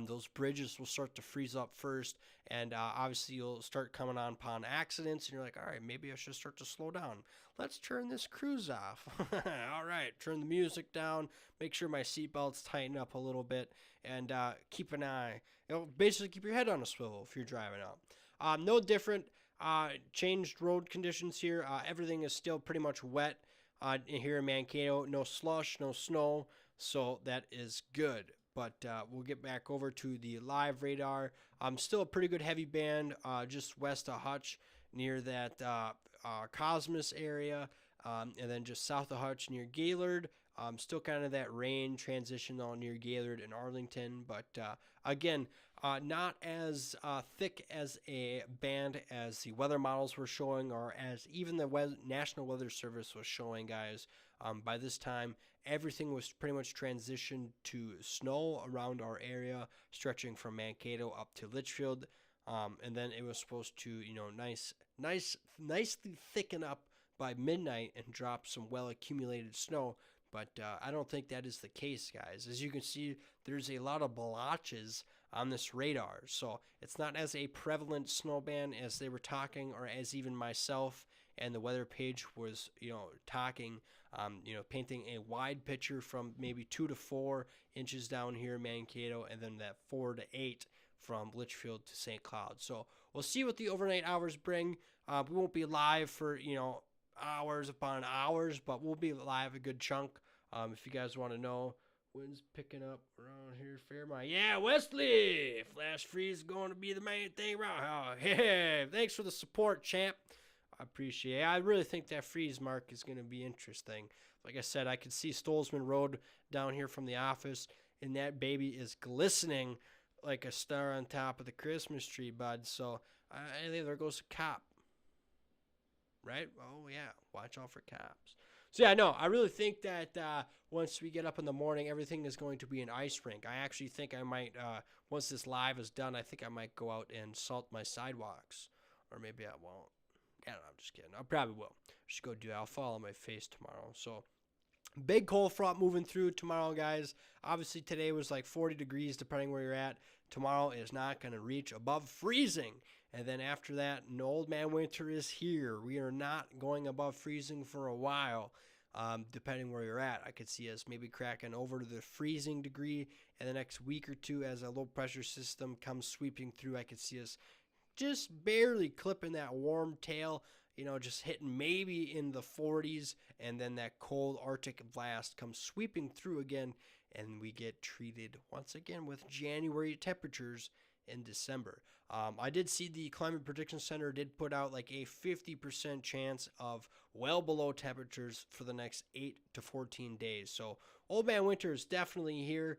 Those bridges will start to freeze up first, and obviously you'll start coming upon accidents, and you're like, all right, maybe I should start to slow down. Let's turn this cruise off. All right, turn the music down, make sure my seatbelt's tighten up a little bit, and keep an eye. Basically keep your head on a swivel if you're driving out. No different changed road conditions here. Everything is still pretty much wet here in Mankato. No slush, no snow, so that is good. But we'll get back over to the live radar. Still a pretty good heavy band just west of Hutch near that Cosmos area, and then just south of Hutch near Gaylord. Still kind of that rain transition on near Gaylord and Arlington, but again, not as thick as a band as the weather models were showing, or as even the National Weather Service was showing, guys. By this time, everything was pretty much transitioned to snow around our area, stretching from Mankato up to Litchfield, and then it was supposed to, nicely thicken up by midnight and drop some well-accumulated snow. But I don't think that is the case, guys. As you can see, there's a lot of blotches on this radar. So it's not as a prevalent snow band as they were talking, or as even myself and the weather page was, talking, painting a wide picture from maybe 2 to 4 inches down here in Mankato, and then that 4 to 8 from Litchfield to St. Cloud. So we'll see what the overnight hours bring. We won't be live for, hours upon hours, but we'll be live a good chunk. If you guys want to know, wind's picking up around here, Fairmont. Yeah, Wesley! Flash freeze is going to be the main thing around. Yeah, thanks for the support, champ. I appreciate it. I really think that freeze mark is going to be interesting. Like I said, I can see Stolzman Road down here from the office, and that baby is glistening like a star on top of the Christmas tree, bud. So I think there goes a cop. Right? Oh, yeah. Watch out for cops. So, yeah, no, I really think that once we get up in the morning, everything is going to be an ice rink. I actually think I might, once this live is done, I think I might go out and salt my sidewalks. Or maybe I won't. I don't know, I'm just kidding. I probably will. Just go do that. I'll fall on my face tomorrow. So, big cold front moving through tomorrow, guys. Obviously, today was like 40 degrees, depending where you're at. Tomorrow is not going to reach above freezing. And then after that, no old man winter is here. We are not going above freezing for a while, depending where you're at. I could see us maybe cracking over to the freezing degree in the next week or two as a low pressure system comes sweeping through. I could see us just barely clipping that warm tail, just hitting maybe in the 40s, and then that cold Arctic blast comes sweeping through again, and we get treated once again with January temperatures in December. I did see the Climate Prediction Center did put out like a 50% chance of well below temperatures for the next 8 to 14 days. So old man winter is definitely here.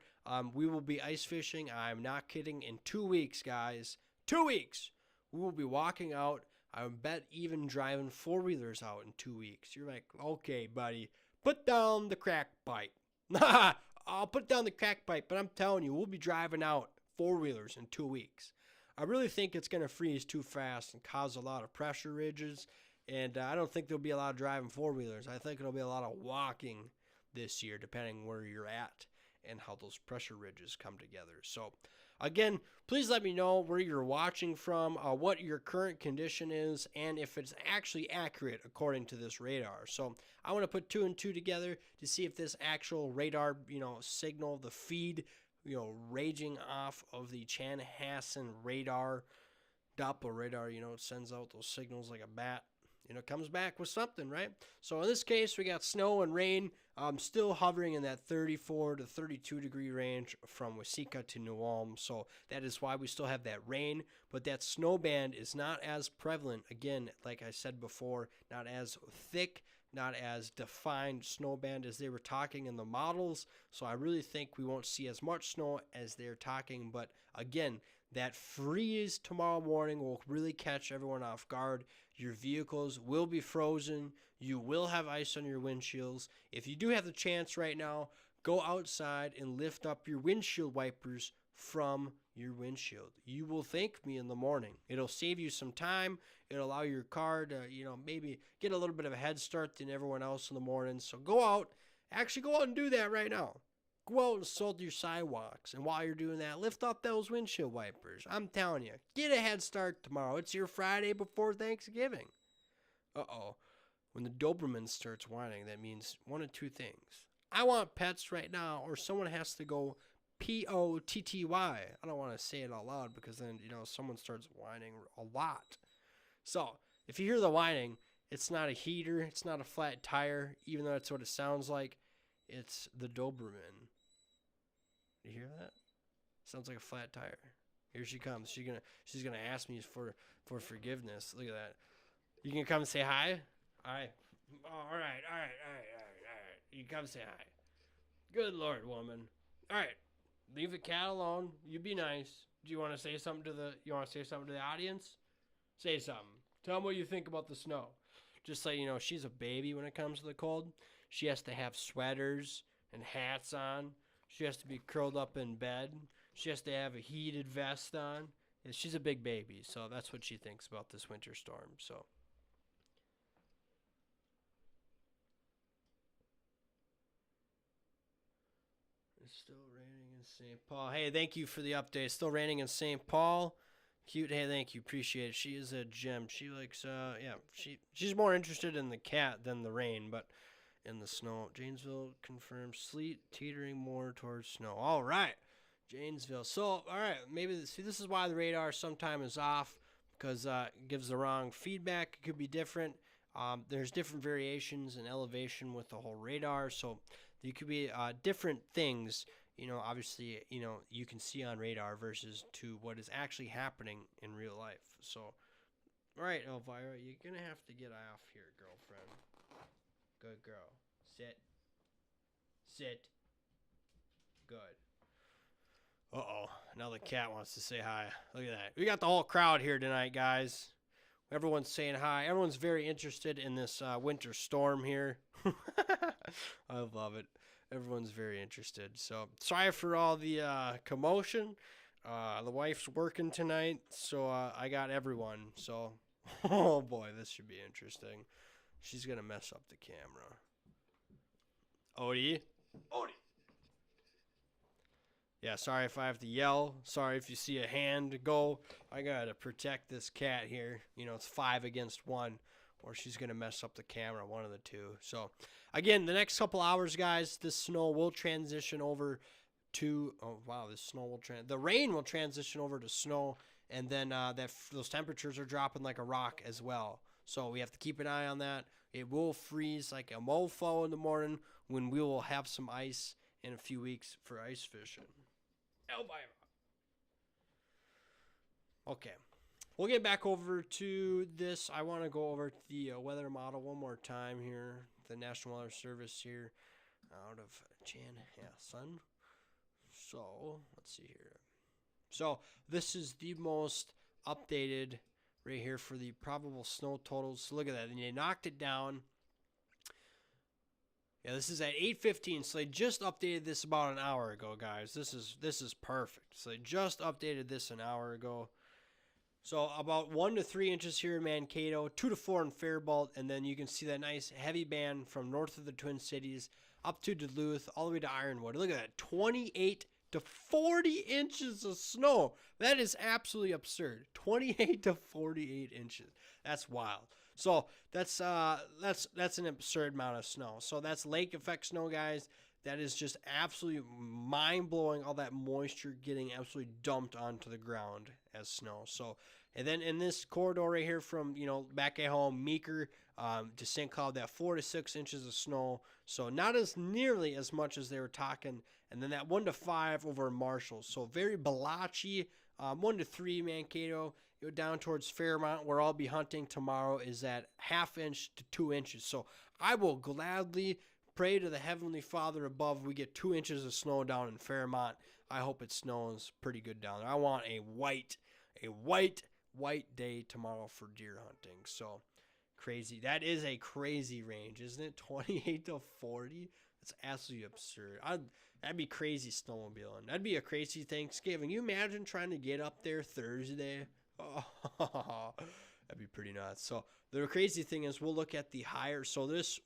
We will be ice fishing. I'm not kidding. In 2 weeks, guys, 2 weeks, we will be walking out. I bet even driving four-wheelers out in 2 weeks. You're like, okay, buddy, put down the crack pipe. I'll put down the crack pipe, but I'm telling you, we'll be driving out four-wheelers in 2 weeks. I really think it's going to freeze too fast and cause a lot of pressure ridges, and I don't think there'll be a lot of driving four-wheelers. I think it'll be a lot of walking this year, depending where you're at and how those pressure ridges come together. So, again, please let me know where you're watching from, what your current condition is, and if it's actually accurate according to this radar. So I want to put 2 and 2 together to see if this actual radar, signal, the feed, raging off of the Chanhassen radar, Doppler radar, it sends out those signals like a bat. Comes back with something, right? So in this case, we got snow and rain still hovering in that 34 to 32 degree range from Waseca to New Ulm. So that is why we still have that rain, but that snow band is not as prevalent. Again, like I said before, not as thick, not as defined snow band as they were talking in the models. So I really think we won't see as much snow as they're talking. But again, that freeze tomorrow morning will really catch everyone off guard. Your vehicles will be frozen. You will have ice on your windshields. If you do have the chance right now, go outside and lift up your windshield wipers from your windshield. You will thank me in the morning. It'll save you some time. It'll allow your car to, maybe get a little bit of a head start than everyone else in the morning. So go out and do that right now. Go out and salt your sidewalks. And while you're doing that, lift up those windshield wipers. I'm telling you, get a head start tomorrow. It's your Friday before Thanksgiving. Uh-oh. When the Doberman starts whining, that means one of two things. I want pets right now, or someone has to go P-O-T-T-Y. I don't want to say it out loud because then, someone starts whining a lot. So, if you hear the whining, it's not a heater, it's not a flat tire, even though that's what it sounds like. It's the Doberman. You hear that? Sounds like a flat tire. Here she comes. She's gonna ask me for forgiveness. Look at that. You can come and say hi? Alright. Alright. You can come say hi. Good Lord, woman. Alright. Leave the cat alone. You be nice. Do you want to say something to the audience? Say something. Tell them what you think about the snow. Just so you know, she's a baby when it comes to the cold. She has to have sweaters and hats on. She has to be curled up in bed. She has to have a heated vest on. Yeah, she's a big baby, so that's what she thinks about this winter storm. So it's still raining in St. Paul. Hey, thank you for the update. Still raining in St. Paul. Cute. Hey, thank you. Appreciate it. She is a gem. She likes, yeah, she's more interested in the cat than the rain, but in the snow. Janesville confirmed sleet teetering more towards snow. All right, Janesville. So, all right, maybe this is why the radar sometimes is off because it gives the wrong feedback. It could be different. There's different variations in elevation with the whole radar, so there could be different things. Obviously, you can see on radar versus to what is actually happening in real life. So, all right, Elvira, you're gonna have to get off here, girlfriend. Good girl. Sit. Sit. Good. Uh-oh. Now the cat wants to say hi. Look at that. We got the whole crowd here tonight, guys. Everyone's saying hi. Everyone's very interested in this winter storm here. I love it. Everyone's very interested. So sorry for all the commotion. The wife's working tonight, so I got everyone. So, oh boy, this should be interesting. She's going to mess up the camera. Odie? Odie. Yeah, sorry if I have to yell. Sorry if you see a hand go. I got to protect this cat here. It's 5 against 1, or she's going to mess up the camera, one of the two. So, again, the next couple hours, guys, this snow will transition over to, oh, wow, the rain will transition over to snow, and then those temperatures are dropping like a rock as well. So we have to keep an eye on that. It will freeze like a mofo in the morning when we will have some ice in a few weeks for ice fishing. Elvira. Okay. We'll get back over to this. I want to go over to the weather model one more time here. The National Weather Service here out of Chanhassen. So, let's see here. So, this is the most updated right here for the probable snow totals. So, look at that. And they knocked it down. Yeah, this is at 8:15. So, they just updated this about an hour ago, guys. This is perfect. So, they just updated this an hour ago. So about 1 to 3 inches here in Mankato, 2 to 4 in Faribault, and then you can see that nice heavy band from north of the Twin Cities up to Duluth, all the way to Ironwood. Look at that, 28 to 40 inches of snow. That is absolutely absurd. 28 to 48 inches. That's wild. So that's an absurd amount of snow. So that's lake effect snow, guys. That is just absolutely mind-blowing, all that moisture getting absolutely dumped onto the ground as snow. So, and then in this corridor right here from, back at home, Meeker to St. Cloud, that 4 to 6 inches of snow. So not as nearly as much as they were talking. And then that 1 to 5 over in Marshall. So very blotchy. 1 to 3 Mankato. Go down towards Fairmont, where I'll be hunting tomorrow, is at 1/2 inch to 2 inches. So I will gladly pray to the Heavenly Father above we get 2 inches of snow down in Fairmont. I hope it snows pretty good down there. I want a white day tomorrow for deer hunting. So crazy. That is a crazy range, isn't it? 28 to 40. That's absolutely absurd. That'd be crazy snowmobiling. That'd be a crazy Thanksgiving. You imagine trying to get up there Thursday? Oh, that'd be pretty nuts. So the crazy thing is we'll look at the higher. So this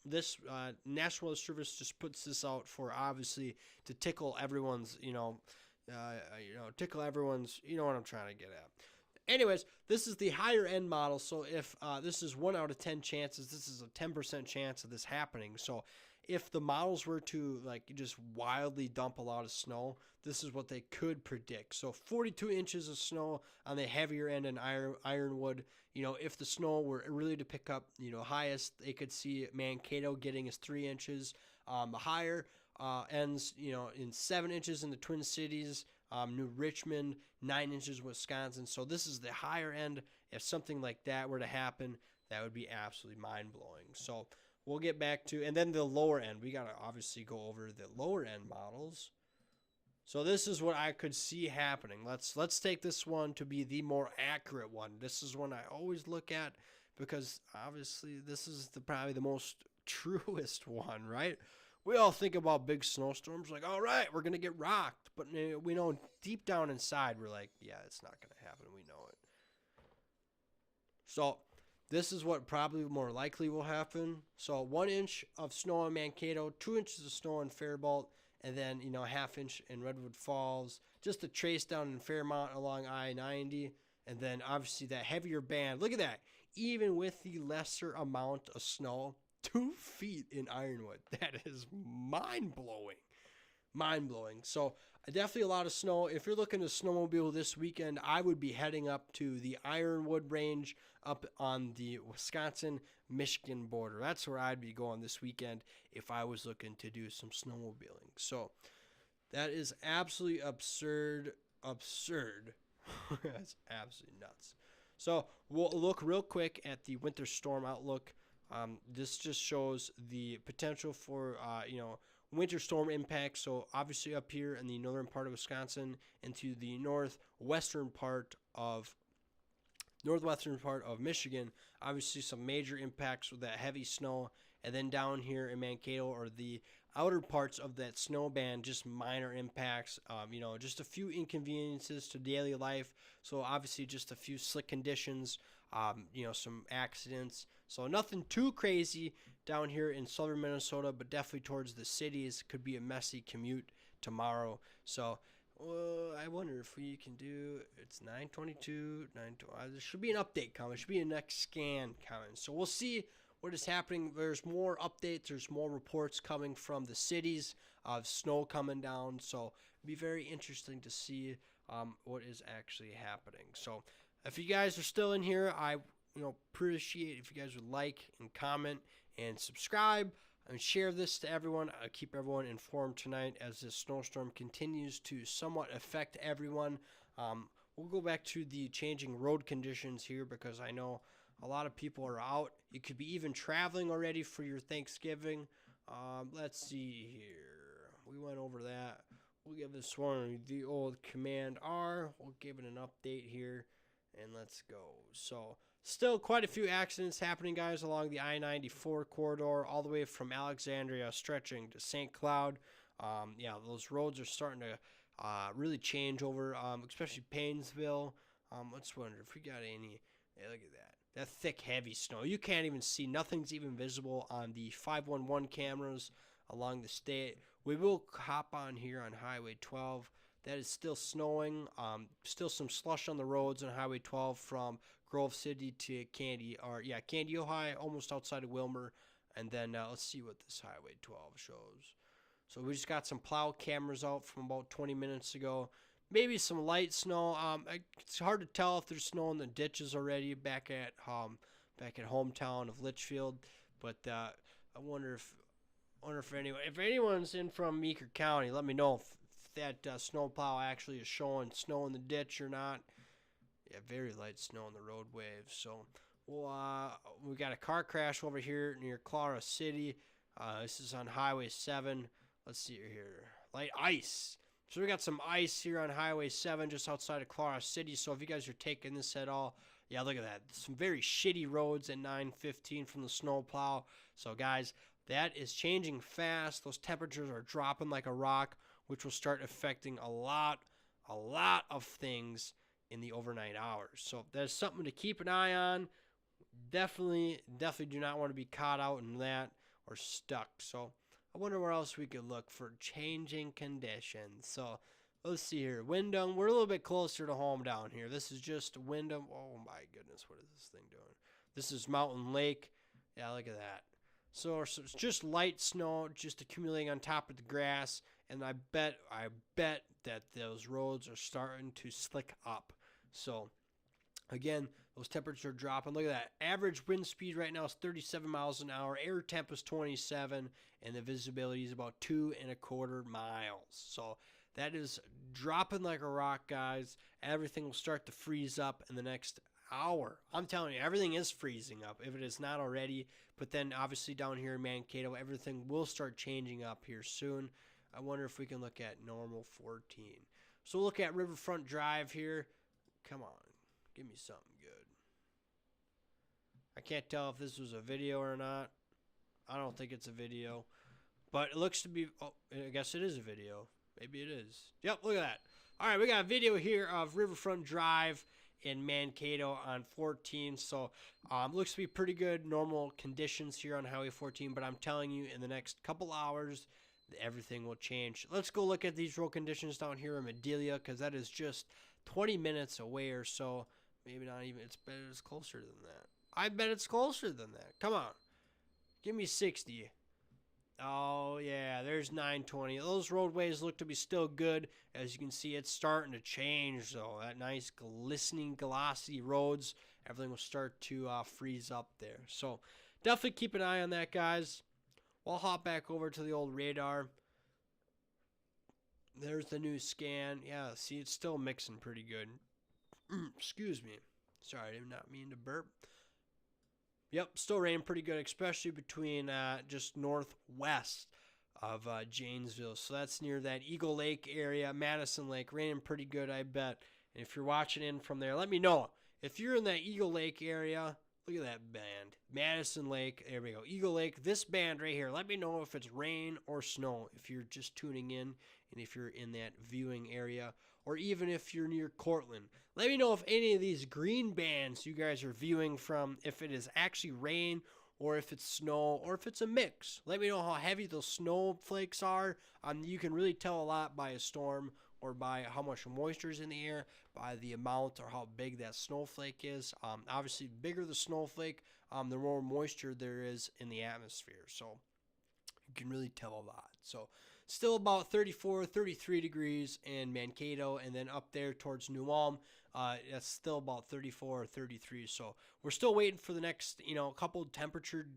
National Weather Service just puts this out for obviously to tickle everyone's, tickle everyone's, you know what I'm trying to get at. Anyways, this is the higher end model. So if this is 1 out of 10 chances, this is a 10% chance of this happening. So if the models were to just wildly dump a lot of snow, this is what they could predict. So 42 inches of snow on the heavier end in Ironwood. If the snow were really to pick up, highest, they could see Mankato getting as 3 inches. The higher ends, in 7 inches in the Twin Cities, New Richmond, 9 inches Wisconsin. So this is the higher end. If something like that were to happen, that would be absolutely mind-blowing. So we'll get back to, and then the lower end. We got to obviously go over the lower end models. So this is what I could see happening. Let's take this one to be the more accurate one. This is one I always look at because obviously this is probably the most truest one, right? We all think about big snowstorms like, all right, we're going to get rocked. But we know deep down inside, we're like, yeah, it's not going to happen. We know it. So this is what probably more likely will happen. So 1 inch of snow in Mankato, 2 inches of snow in Faribault, and then, a half inch in Redwood Falls, just a trace down in Fairmont along I-90, and then obviously that heavier band. Look at that. Even with the lesser amount of snow, 2 feet in Ironwood. That is mind-blowing. Mind-blowing. So definitely a lot of snow. If you're looking to snowmobile this weekend, I would be heading up to the Ironwood Range up on the Wisconsin-Michigan border. That's where I'd be going this weekend if I was looking to do some snowmobiling. So that is absolutely absurd. That's absolutely nuts. So we'll look real quick at the winter storm outlook. This just shows the potential for, winter storm impacts. So obviously up here in the northern part of Wisconsin into the northwestern part of Michigan, obviously some major impacts with that heavy snow. And then down here in Mankato, or the outer parts of that snow band, just minor impacts, just a few inconveniences to daily life. So obviously just a few slick conditions, some accidents. So nothing too crazy down here in southern Minnesota, but definitely towards the cities. Could be a messy commute tomorrow. So I wonder if we can do, it's 9:22, there should be an update coming. There should be a next scan coming. So we'll see what is happening. There's more updates. There's more reports coming from the cities of snow coming down. So it'll be very interesting to see what is actually happening. So if you guys are still in here, I appreciate if you guys would like and comment and subscribe and share this to everyone. I keep everyone informed tonight as this snowstorm continues to somewhat affect everyone. We'll go back to the changing road conditions here, because I know a lot of people are out. You could be even traveling already for your Thanksgiving. Let's see here. We went over that. We'll give this one the old Command R. We'll give it an update here, and let's go. So still quite a few accidents happening, guys, along the I-94 corridor, all the way from Alexandria stretching to St. Cloud. Those roads are starting to really change over, especially Paynesville. Let's wonder if we got any. Hey, look at that. That thick, heavy snow. You can't even see. Nothing's even visible on the 511 cameras along the state. We will hop on here on Highway 12. That is still snowing. Still some slush on the roads on Highway 12 from Grove City to Candy, Ojai, almost outside of Wilmer. And then let's see what this Highway 12 shows. So we just got some plow cameras out from about 20 minutes ago. Maybe some light snow. It's hard to tell if there's snow in the ditches already back at hometown of Litchfield. But I wonder if anyone's in from Meeker County, let me know if that snowplow actually is showing snow in the ditch or not. Yeah, very light snow on the road waves. So we got a car crash over here near Clara City. This is on Highway 7. Let's see here. Light ice. So we got some ice here on Highway 7 just outside of Clara City. So if you guys are taking this at all, yeah, look at that. Some very shitty roads at 9:15 from the snowplow. So guys, that is changing fast. Those temperatures are dropping like a rock, which will start affecting a lot of things in the overnight hours. So that's something to keep an eye on. Definitely do not want to be caught out in that or stuck. So I wonder where else we could look for changing conditions. So let's see here. Windham. We're a little bit closer to home down here. This is just Windham. Oh my goodness, what is this thing doing? This is Mountain Lake. Yeah, look at that. So it's just light snow just accumulating on top of the grass, and I bet that those roads are starting to slick up. So again, those temperatures are dropping. Look at that. Average wind speed right now is 37 miles an hour. Air temp is 27, and the visibility is about 2.25 miles. So that is dropping like a rock, guys. Everything will start to freeze up in the next hour. I'm telling you, everything is freezing up if it is not already. But then obviously down here in Mankato, everything will start changing up here soon. I wonder if we can look at normal 14. So we'll look at Riverfront Drive here. Come on, give me something good. I can't tell if this was a video or not. I don't think it's a video. But it looks to be, oh, I guess it is a video. Maybe it is. Yep, look at that. All right, we got a video here of Riverfront Drive in Mankato on 14. So looks to be pretty good normal conditions here on Highway 14. But I'm telling you, in the next couple hours, everything will change. Let's go look at these road conditions down here in Madelia, because that is just 20 minutes away or so. Maybe not even. It's closer than that. I bet it's closer than that. Come on. Give me 60. Oh, yeah, there's 920. Those roadways look to be still good. As you can see, it's starting to change, though. That nice, glistening, glossy roads, everything will start to freeze up there. So definitely keep an eye on that, guys. We'll hop back over to the old radar. There's the new scan. Yeah, see, it's still mixing pretty good. Excuse me. Sorry, I did not mean to burp. Yep, still raining pretty good, especially between just northwest of Janesville. So that's near that Eagle Lake area, Madison Lake. Raining pretty good, I bet. And if you're watching in from there, let me know. If you're in that Eagle Lake area, look at that band. Madison Lake, there we go. Eagle Lake, this band right here. Let me know if it's rain or snow if you're just tuning in and if you're in that viewing area, or even if you're near Cortland. Let me know if any of these green bands you guys are viewing from, if it is actually rain or if it's snow or if it's a mix. Let me know how heavy those snowflakes are. You can really tell a lot by a storm or by how much moisture is in the air, by the amount or how big that snowflake is. Obviously, the bigger the snowflake, the more moisture there is in the atmosphere. So you can really tell a lot. So still about 34, 33 degrees in Mankato, and then up there towards New Ulm, that's still about 34 or 33. So we're still waiting for the next, couple temperature,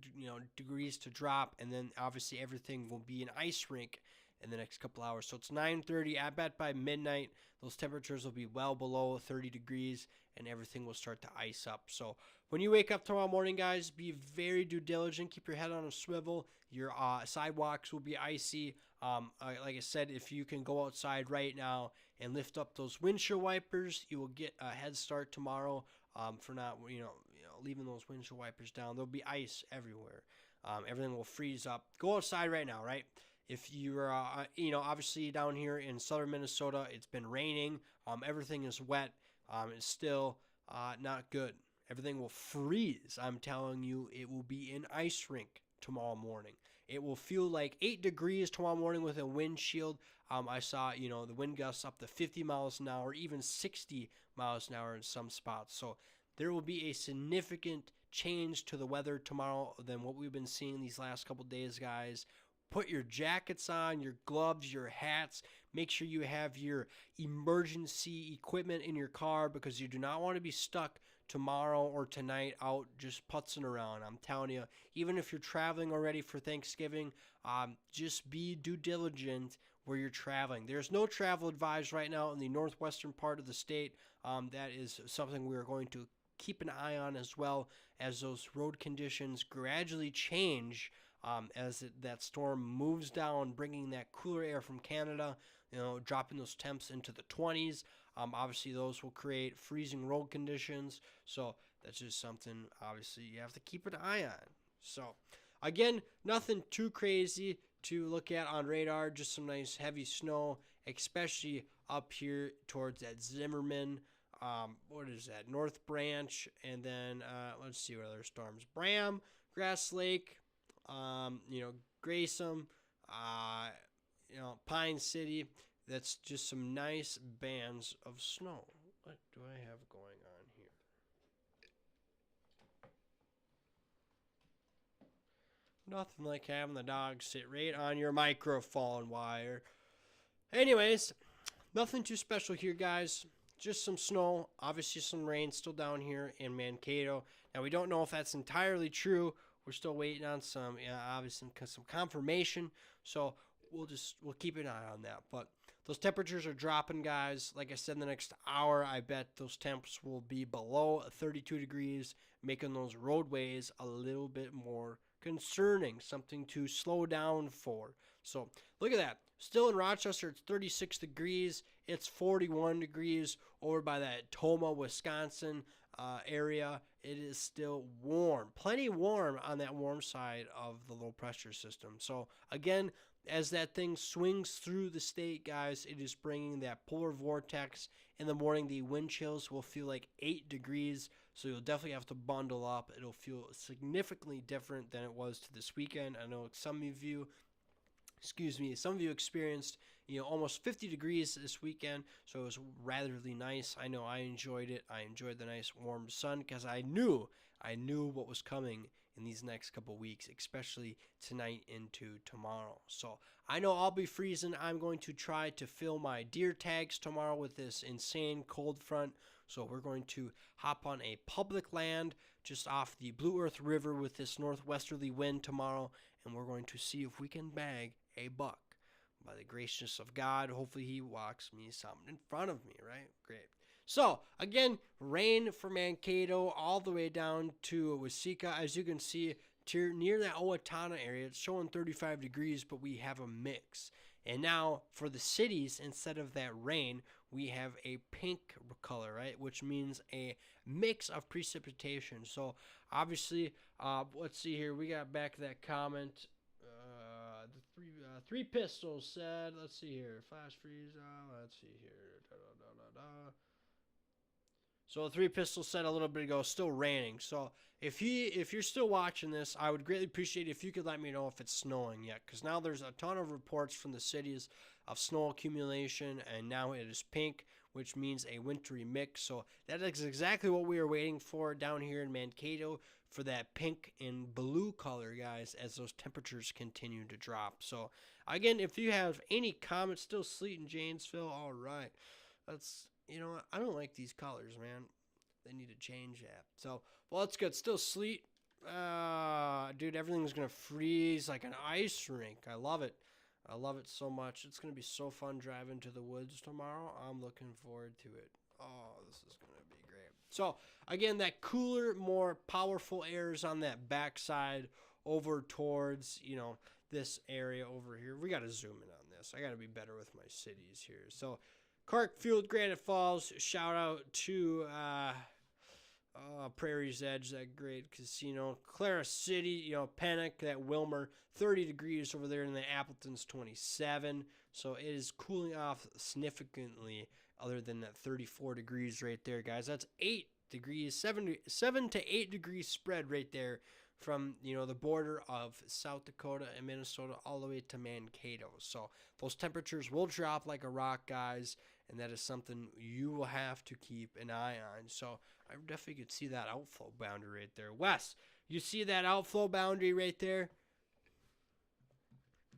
degrees to drop, and then obviously everything will be an ice rink in the next couple hours. So it's 9:30. I bet by midnight those temperatures will be well below 30 degrees, and everything will start to ice up. So when you wake up tomorrow morning, guys, be very due diligent. Keep your head on a swivel. Your sidewalks will be icy. Like I said, if you can go outside right now and lift up those windshield wipers, you will get a head start tomorrow for not, leaving those windshield wipers down. There'll be ice everywhere. Everything will freeze up. Go outside right now, right? If you're, obviously down here in southern Minnesota, it's been raining. Everything is wet. It's still not good. Everything will freeze. I'm telling you, it will be an ice rink tomorrow morning. It will feel like 8 degrees tomorrow morning with a wind chill. I saw, the wind gusts up to 50 miles an hour, even 60 miles an hour in some spots. So there will be a significant change to the weather tomorrow than what we've been seeing these last couple days, guys. Put your jackets on, your gloves, your hats. Make sure you have your emergency equipment in your car, because you do not want to be stuck tomorrow or tonight out just putzing around. I'm telling you, even if you're traveling already for Thanksgiving, just be due diligent where you're traveling. There's no travel advised right now in the northwestern part of the state. That is something we're going to keep an eye on, as well as those road conditions gradually change as that storm moves down, bringing that cooler air from Canada, dropping those temps into the 20s. Obviously, those will create freezing road conditions. So that's just something, obviously, you have to keep an eye on. So, again, nothing too crazy to look at on radar. Just some nice heavy snow, especially up here towards that Zimmerman. What is that? North Branch. And then, let's see what other storms. Bram, Grass Lake, Grayson, Pine City. That's just some nice bands of snow. What do I have going on here? Nothing like having the dog sit right on your microphone wire. Anyways, nothing too special here, guys. Just some snow. Obviously some rain still down here in Mankato. Now, we don't know if that's entirely true. We're still waiting on some, obviously, some confirmation. So we'll keep an eye on that. But those temperatures are dropping, guys. Like I said, in the next hour, I bet those temps will be below 32 degrees, making those roadways a little bit more concerning, something to slow down for. So look at that. Still in Rochester, it's 36 degrees. It's 41 degrees over by that Toma, Wisconsin area. It is still warm, plenty warm on that warm side of the low pressure system. So again, as that thing swings through the state, guys, it is bringing that polar vortex. In the morning, the wind chills will feel like 8 degrees, so you'll definitely have to bundle up. It'll feel significantly different than it was to this weekend. I know some of you excuse me, some of you experienced, almost 50 degrees this weekend, so it was ratherly nice. I know I enjoyed it. I enjoyed the nice warm sun because I knew what was coming in these next couple weeks, especially tonight into tomorrow. So I know I'll be freezing. I'm going to try to fill my deer tags tomorrow with this insane cold front. So we're going to hop on a public land just off the Blue Earth River with this northwesterly wind tomorrow, and we're going to see if we can bag a buck. By the graciousness of God, hopefully he walks me something in front of me, right? Great. So, again, rain for Mankato all the way down to Waseca. As you can see, near that Owatonna area, it's showing 35 degrees, but we have a mix. And now, for the cities, instead of that rain, we have a pink color, right? Which means a mix of precipitation. So, obviously, let's see here. We got back that comment. Three pistols said, let's see here, flash freeze, let's see here, So Three Pistols said a little bit ago, still raining. So if you're still watching this, I would greatly appreciate it if you could let me know if it's snowing yet, because now there's a ton of reports from the cities of snow accumulation, and now it is pink, which means a wintry mix. So that is exactly what we are waiting for down here in Mankato, for that pink and blue color, guys, as those temperatures continue to drop. So again, if you have any comments, still sleet in Janesville, all right. That's, I don't like these colors, man. They need to change that. So, well, it's good. Still sleet. Dude, everything's going to freeze like an ice rink. I love it. I love it so much. It's going to be so fun driving to the woods tomorrow. I'm looking forward to it. Oh, this is going to be great. So, again, that cooler, more powerful air is on that backside over towards, this area over here. We got to zoom in on this. I got to be better with my cities here. So, Clarkfield, Granite Falls, shout out to Prairie's Edge, that great casino. Clara City, Panic, that Wilmer, 30 degrees over there, and the Appleton's 27. So it is cooling off significantly, other than that 34 degrees right there, guys. That's 8 degrees, 7 to 8 degrees spread right there from, the border of South Dakota and Minnesota all the way to Mankato. So those temperatures will drop like a rock, guys, and that is something you will have to keep an eye on. So I definitely could see that outflow boundary right there. Wes, you see that outflow boundary right there?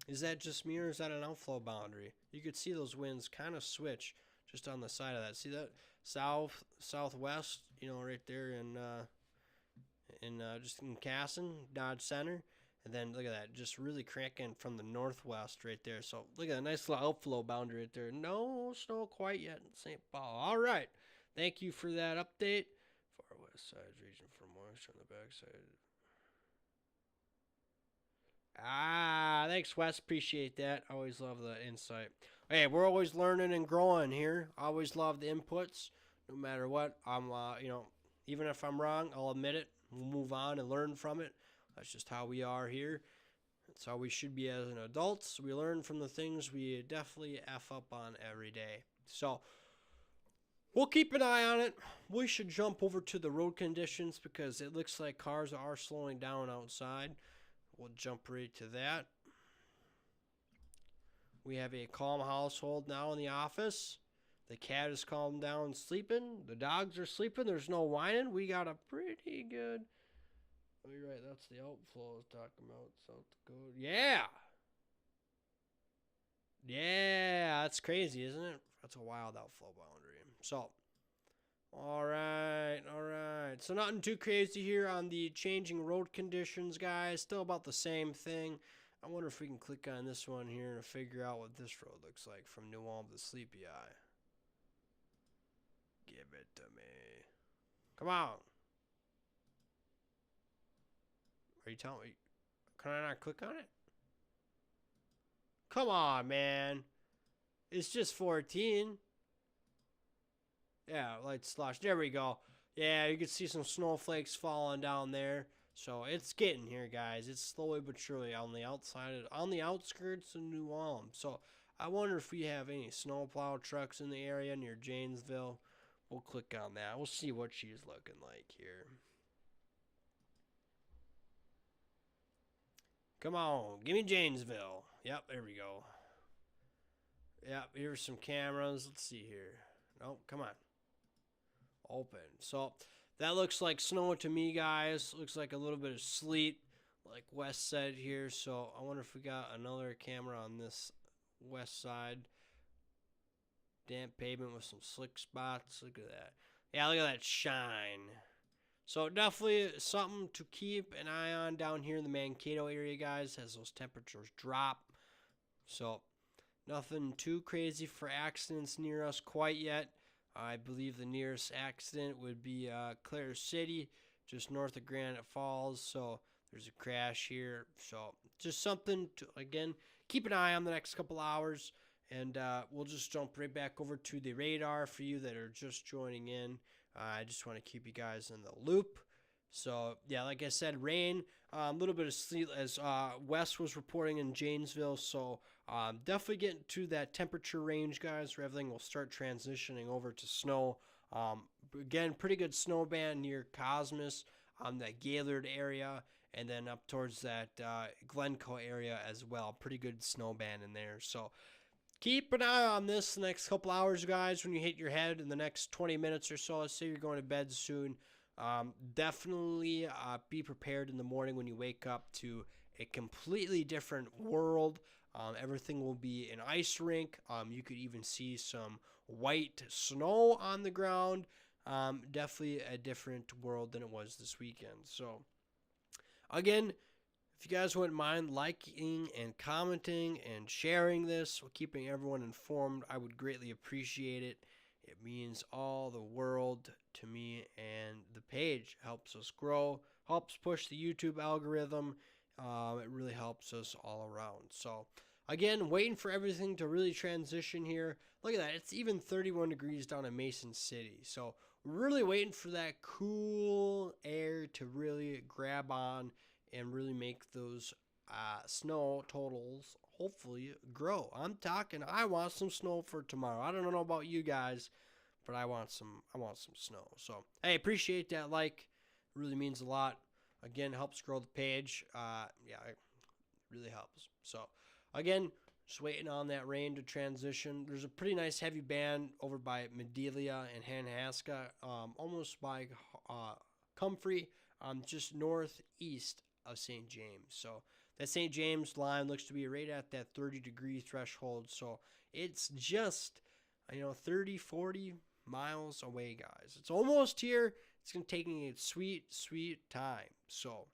Is that just me, or is that an outflow boundary? You could see those winds kind of switch just on the side of that. See that? Southwest, right there in just in Casson, Dodge Center. And then look at that, just really cranking from the northwest right there. So look at that nice little outflow boundary right there. No snow quite yet in St. Paul. All right. Thank you for that update. Far west side region for moisture on the backside. Thanks, Wes. Appreciate that. Always love the insight. Hey, we're always learning and growing here. Always love the inputs, no matter what. I'm, even if I'm wrong, I'll admit it. We'll move on and learn from it. That's just how we are here. That's how we should be as an adults. We learn from the things we definitely F up on every day. So we'll keep an eye on it. We should jump over to the road conditions because it looks like cars are slowing down outside. We'll jump right to that. We have a calm household now in the office. The cat is calmed down sleeping. The dogs are sleeping. There's no whining. We got a pretty good... Oh, you're right. That's the outflow I was talking about. South Dakota. Yeah. Yeah. That's crazy, isn't it? That's a wild outflow boundary. So, all right. All right. So, nothing too crazy here on the changing road conditions, guys. Still about the same thing. I wonder if we can click on this one here and figure out what this road looks like from New Ulm to Sleepy Eye. Give it to me. Come on. Are you telling me? Can I not click on it? Come on, man. It's just 14. Yeah, light slush. There we go. Yeah, you can see some snowflakes falling down there. So it's getting here, guys. It's slowly but surely on the outside, on the outskirts of New Ulm. So I wonder if we have any snowplow trucks in the area near Janesville. We'll click on that. We'll see what she's looking like here. Come on, give me Janesville. Yep, there we go. Yep, here's some cameras. Let's see here. No, come on. Open. So that looks like snow to me, guys. Looks like a little bit of sleet, like Wes said here. So I wonder if we got another camera on this west side. Damp pavement with some slick spots. Look at that. Yeah, look at that shine. So definitely something to keep an eye on down here in the Mankato area, guys, as those temperatures drop. So nothing too crazy for accidents near us quite yet. I believe the nearest accident would be Clare City, just north of Granite Falls. So there's a crash here. So just something to, again, keep an eye on the next couple hours. And we'll just jump right back over to the radar for you that are just joining in. I just want to keep you guys in the loop. So, yeah, like I said, rain, a little bit of sleet as Wes was reporting in Janesville. So, definitely getting to that temperature range, guys, where everything will start transitioning over to snow. Again, pretty good snow band near Cosmos, that Gaylord area, and then up towards that Glencoe area as well. Pretty good snow band in there. So, keep an eye on this the next couple hours, guys, when you hit your head in the next 20 minutes or so. Let's say you're going to bed soon. Definitely be prepared in the morning when you wake up to a completely different world. Everything will be an ice rink. You could even see some white snow on the ground. Definitely a different world than it was this weekend. So, again, if you guys wouldn't mind liking and commenting and sharing this, keeping everyone informed, I would greatly appreciate it. It means all the world to me, and the page helps us grow, helps push the YouTube algorithm. It really helps us all around. So, again, waiting for everything to really transition here. Look at that. It's even 31 degrees down in Mason City. So, we're really waiting for that cool air to really grab on and really make those snow totals hopefully grow. I'm talking, I want some snow for tomorrow. I don't know about you guys, but I want some snow. So, hey, appreciate that like. It really means a lot. Again, helps grow the page. Yeah, it really helps. So, again, just waiting on that rain to transition. There's a pretty nice heavy band over by Medelia and Hanhaska, almost by Comfrey, just northeast of St. James. So that St. James line looks to be right at that 30-degree threshold. So it's just, 30, 40 miles away, guys. It's almost here. It's going to take me a sweet, sweet time. So,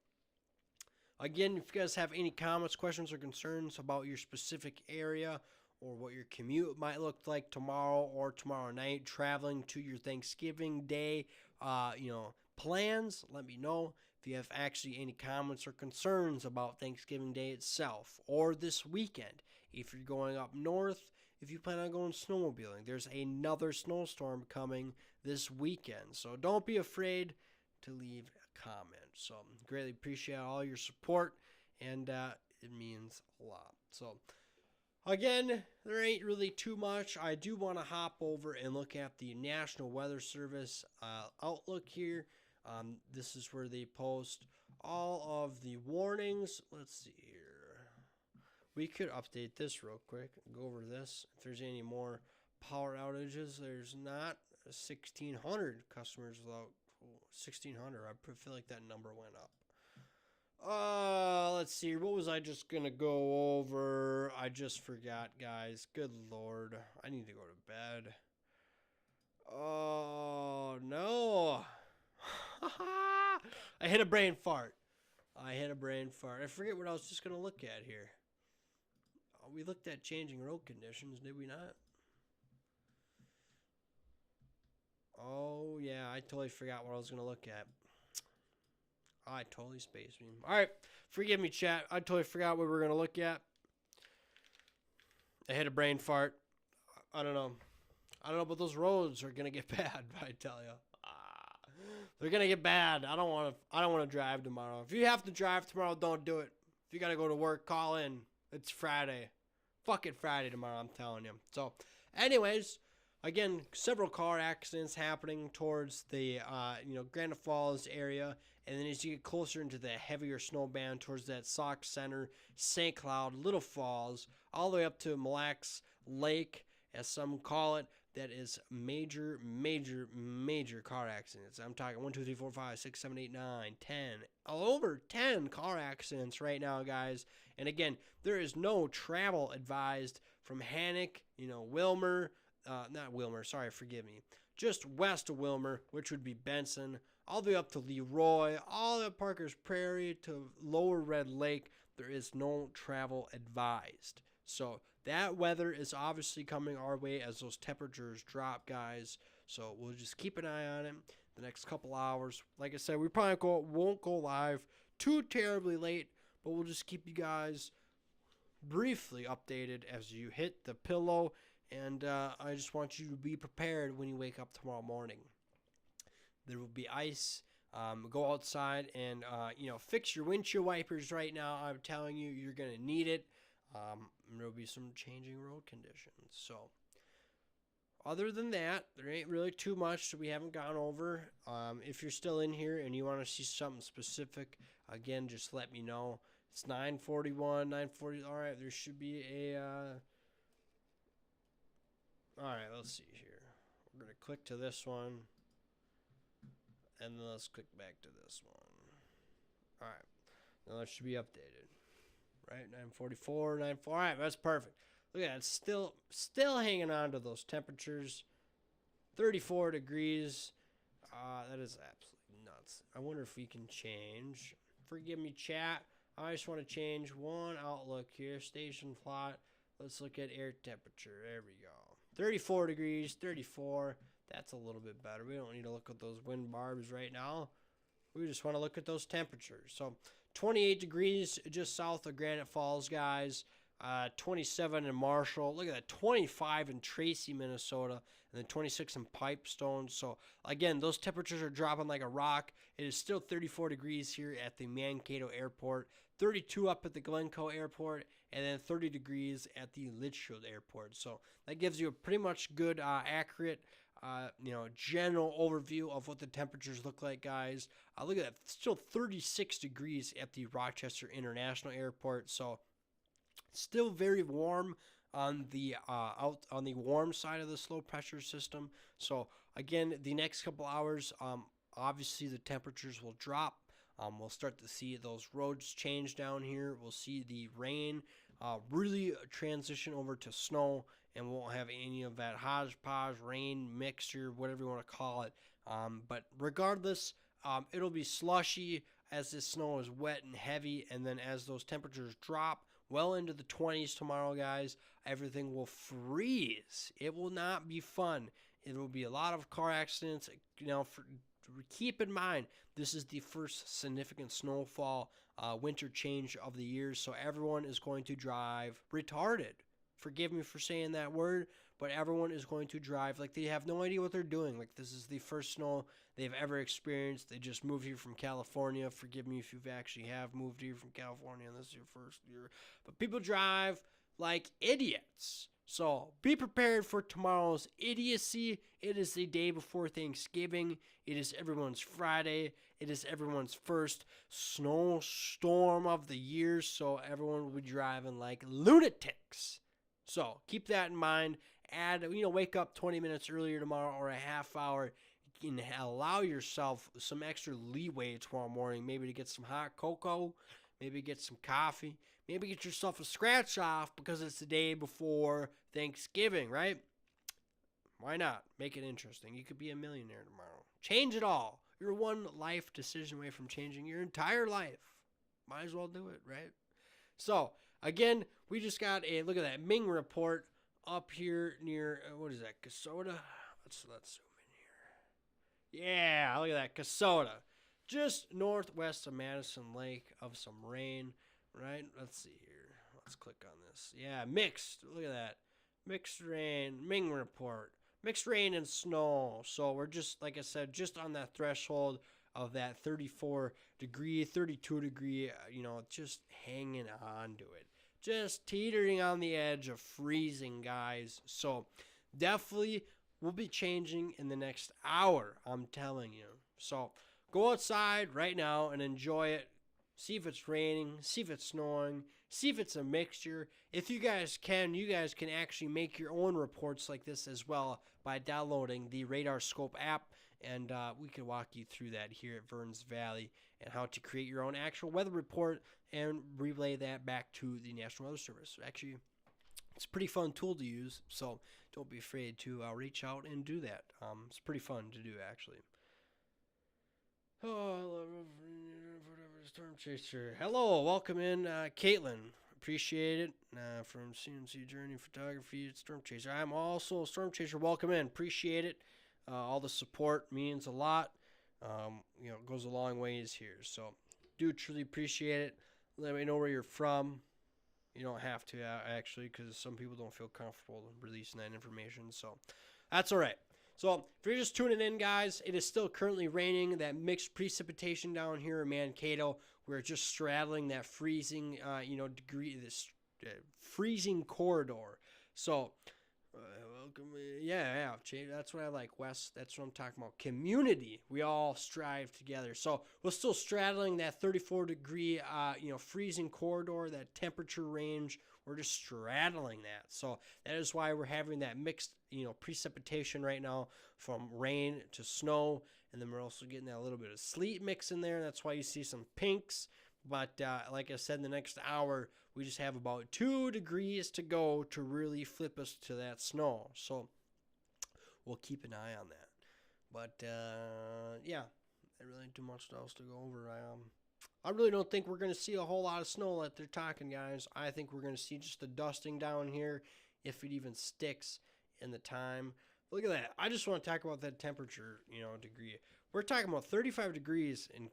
again, if you guys have any comments, questions, or concerns about your specific area or what your commute might look like tomorrow or tomorrow night, traveling to your Thanksgiving Day, plans, let me know. If you have actually any comments or concerns about Thanksgiving Day itself or this weekend, if you're going up north, if you plan on going snowmobiling, there's another snowstorm coming this weekend. So don't be afraid to leave a comment. So greatly appreciate all your support, and it means a lot. So again, there ain't really too much. I do want to hop over and look at the National Weather Service outlook here. This is where they post all of the warnings. Let's see here. We could update this real quick. Go over this. If there's any more power outages, there's not. 1,600 customers without 1,600. I feel like that number went up. Let's see. What was I just going to go over? I just forgot, guys. Good Lord. I need to go to bed. Oh, no. I hit a brain fart. I forget what I was just going to look at here. We looked at changing road conditions, did we not? Oh, yeah, I totally forgot what I was going to look at. I totally spaced me. All right, forgive me, chat. I totally forgot what we were going to look at. I hit a brain fart. I don't know, but those roads are going to get bad, I tell you. They're going to get bad. I don't want to drive tomorrow. If you have to drive tomorrow, don't do it. If you got to go to work, call in. It's Friday. Fucking Friday tomorrow, I'm telling you. So, anyways, again, several car accidents happening towards the Granite Falls area, and then as you get closer into the heavier snow band towards that Sauk Center, St. Cloud, Little Falls, all the way up to Mille Lacs Lake, as some call it, that is major, major, major car accidents. I'm talking 1, 2, 3, 4, 5, 6, 7, 8, 9, 10, over 10 car accidents right now, guys. And again, there is no travel advised from Hannock, Wilmer, not Wilmer, sorry, forgive me, just west of Wilmer, which would be Benson, all the way up to Leroy, all the way up Parker's Prairie to Lower Red Lake. There is no travel advised. So that weather is obviously coming our way as those temperatures drop, guys. So we'll just keep an eye on it the next couple hours. Like I said, we probably won't go live too terribly late, but we'll just keep you guys briefly updated as you hit the pillow. And I just want you to be prepared when you wake up tomorrow morning. There will be ice. Go outside and fix your windshield wipers right now. I'm telling you, you're going to need it. There will be some changing road conditions. So other than that, there ain't really too much that we haven't gone over. If you're still in here and you want to see something specific, again, just let me know. It's 9:41, 9:40. All right, there should be a... All right, let's see here. We're going to click to this one. And then let's click back to this one. All right. Now that should be updated. Right, 9:44, 9:4. All right, that's perfect. Look at that. It's still hanging on to those temperatures. 34 degrees. That is absolutely nuts. I wonder if we can change. Forgive me, chat. I just want to change one outlook here. Station plot. Let's look at air temperature. There we go. 34 degrees, 34. That's a little bit better. We don't need to look at those wind barbs right now. We just want to look at those temperatures. So 28 degrees just south of Granite Falls, guys. 27 in Marshall. Look at that. 25 in Tracy, Minnesota. And then 26 in Pipestone. So, again, those temperatures are dropping like a rock. It is still 34 degrees here at the Mankato Airport. 32 up at the Glencoe Airport. And then 30 degrees at the Litchfield Airport. So, that gives you a pretty much good, accurate, general overview of what the temperatures look like, guys. Look at that. Still 36 degrees at the Rochester International Airport. So, still very warm on the on the warm side of the low pressure system. So again, the next couple hours, obviously the temperatures will drop. We'll start to see those roads change down here. We'll see the rain really transition over to snow, and we won't have any of that hodgepodge rain mixture, whatever you want to call it. But regardless, it'll be slushy as the snow is wet and heavy, and then as those temperatures drop well into the 20s tomorrow, guys, everything will freeze. It will not be fun. It will be a lot of car accidents. Keep in mind, this is the first significant snowfall winter change of the year, so everyone is going to drive retarded. Forgive me for saying that word, but everyone is going to drive like they have no idea what they're doing. Like this is the first snow they've ever experienced. They just moved here from California. Forgive me if you actually have moved here from California and this is your first year. But people drive like idiots. So be prepared for tomorrow's idiocy. It is the day before Thanksgiving. It is everyone's Friday. It is everyone's first snowstorm of the year. So everyone will be driving like lunatics. So keep that in mind. Wake up 20 minutes earlier tomorrow or a half hour. You can allow yourself some extra leeway tomorrow morning. Maybe to get some hot cocoa. Maybe get some coffee. Maybe get yourself a scratch off because it's the day before Thanksgiving, right? Why not? Make it interesting. You could be a millionaire tomorrow. Change it all. You're one life decision away from changing your entire life. Might as well do it, right? So, again, we just got a look at that Ming report up here near, what is that, Kasota? Let's zoom in here. Yeah, look at that, Kasota. Just northwest of Madison Lake of some rain, right? Let's see here. Let's click on this. Yeah, mixed. Look at that. Mixed rain, Ming report. Mixed rain and snow. So we're just, like I said, just on that threshold of that 34 degree, 32 degree, just hanging on to it. Just teetering on the edge of freezing, guys. So definitely will be changing in the next hour, I'm telling you. So go outside right now and enjoy it. See if it's raining, see if it's snowing, see if it's a mixture. If you guys can actually make your own reports like this as well by downloading the Radar Scope app, and we can walk you through that here at Verns Valley and how to create your own actual weather report and relay that back to the National Weather Service. Actually, it's a pretty fun tool to use, so don't be afraid to reach out and do that. It's pretty fun to do, actually. Oh, I love Storm Chaser. Hello, welcome in, Caitlin. Appreciate it. From CNC Journey Photography at Storm Chaser. I'm also a Storm Chaser. Welcome in. Appreciate it. All the support means a lot. It goes a long ways here. So, do truly appreciate it. Let me know where you're from. You don't have to, actually, because some people don't feel comfortable releasing that information. So, that's all right. So, if you're just tuning in, guys, it is still currently raining. That mixed precipitation down here in Mankato. We're just straddling that freezing, freezing corridor. So, welcome. Yeah, that's what I like, Wes. That's what I'm talking about. Community. We all strive together. So, we're still straddling that 34-degree, freezing corridor, that temperature range. We're just straddling that. So that is why we're having that mixed, precipitation right now from rain to snow. And then we're also getting that little bit of sleet mix in there. That's why you see some pinks. But like I said, in the next hour, we just have about 2 degrees to go to really flip us to that snow. So we'll keep an eye on that. But, yeah, I really ain't too much else to go over. I really don't think we're going to see a whole lot of snow like they're talking, guys. I think we're going to see just the dusting down here, if it even sticks in the time. Look at that. I just want to talk about that temperature, degree. We're talking about 35 degrees in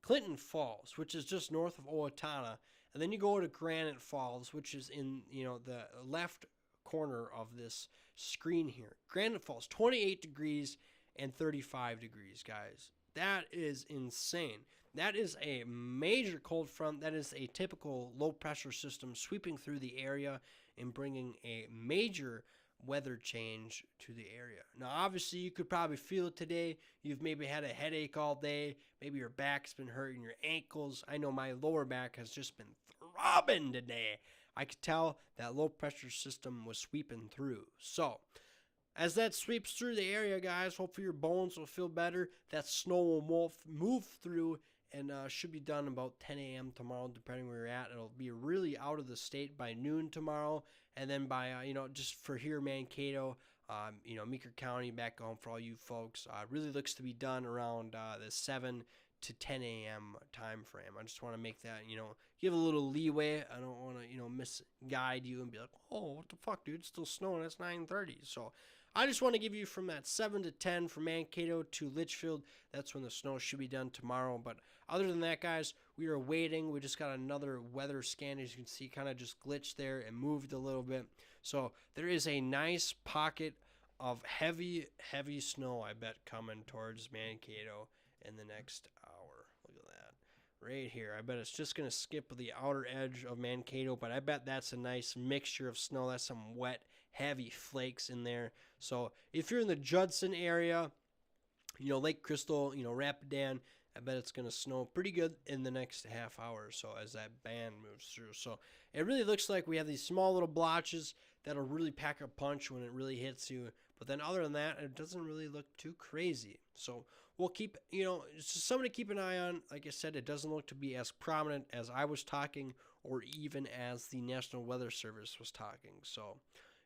Clinton Falls, which is just north of Owatonna. And then you go to Granite Falls, which is in, the left corner of this screen here. Granite Falls, 28 degrees and 35 degrees, guys. That is insane. That is a major cold front. That is a typical low-pressure system sweeping through the area and bringing a major weather change to the area. Now, obviously, you could probably feel it today. You've maybe had a headache all day. Maybe your back's been hurting, your ankles. I know my lower back has just been throbbing today. I could tell that low-pressure system was sweeping through. So, as that sweeps through the area, guys, hopefully your bones will feel better. That snow will move through and should be done about 10 a.m. tomorrow, depending where you're at. It'll be really out of the state by noon tomorrow. And then by, just for here, Mankato, Meeker County, back home for all you folks, really looks to be done around the 7 to 10 a.m. time frame. I just want to make that, give a little leeway. I don't want to, misguide you and be like, oh, what the fuck, dude? It's still snowing. It's 9:30. So I just want to give you from that 7 to 10 from Mankato to Litchfield. That's when the snow should be done tomorrow. But other than that, guys, we are waiting. We just got another weather scan. As you can see, kind of just glitched there and moved a little bit. So there is a nice pocket of heavy, heavy snow, I bet, coming towards Mankato in the next hour. Look at that. Right here. I bet it's just going to skip the outer edge of Mankato, but I bet that's a nice mixture of snow. That's some wet, heavy flakes in there. So if you're in the Judson area, Lake Crystal, Rapidan, I bet it's going to snow pretty good in the next half hour or so as that band moves through. So it really looks like we have these small little blotches that'll really pack a punch when it really hits you. But then other than that, it doesn't really look too crazy. So we'll keep, it's just something to keep an eye on. Like I said, it doesn't look to be as prominent as I was talking or even as the National Weather Service was talking. So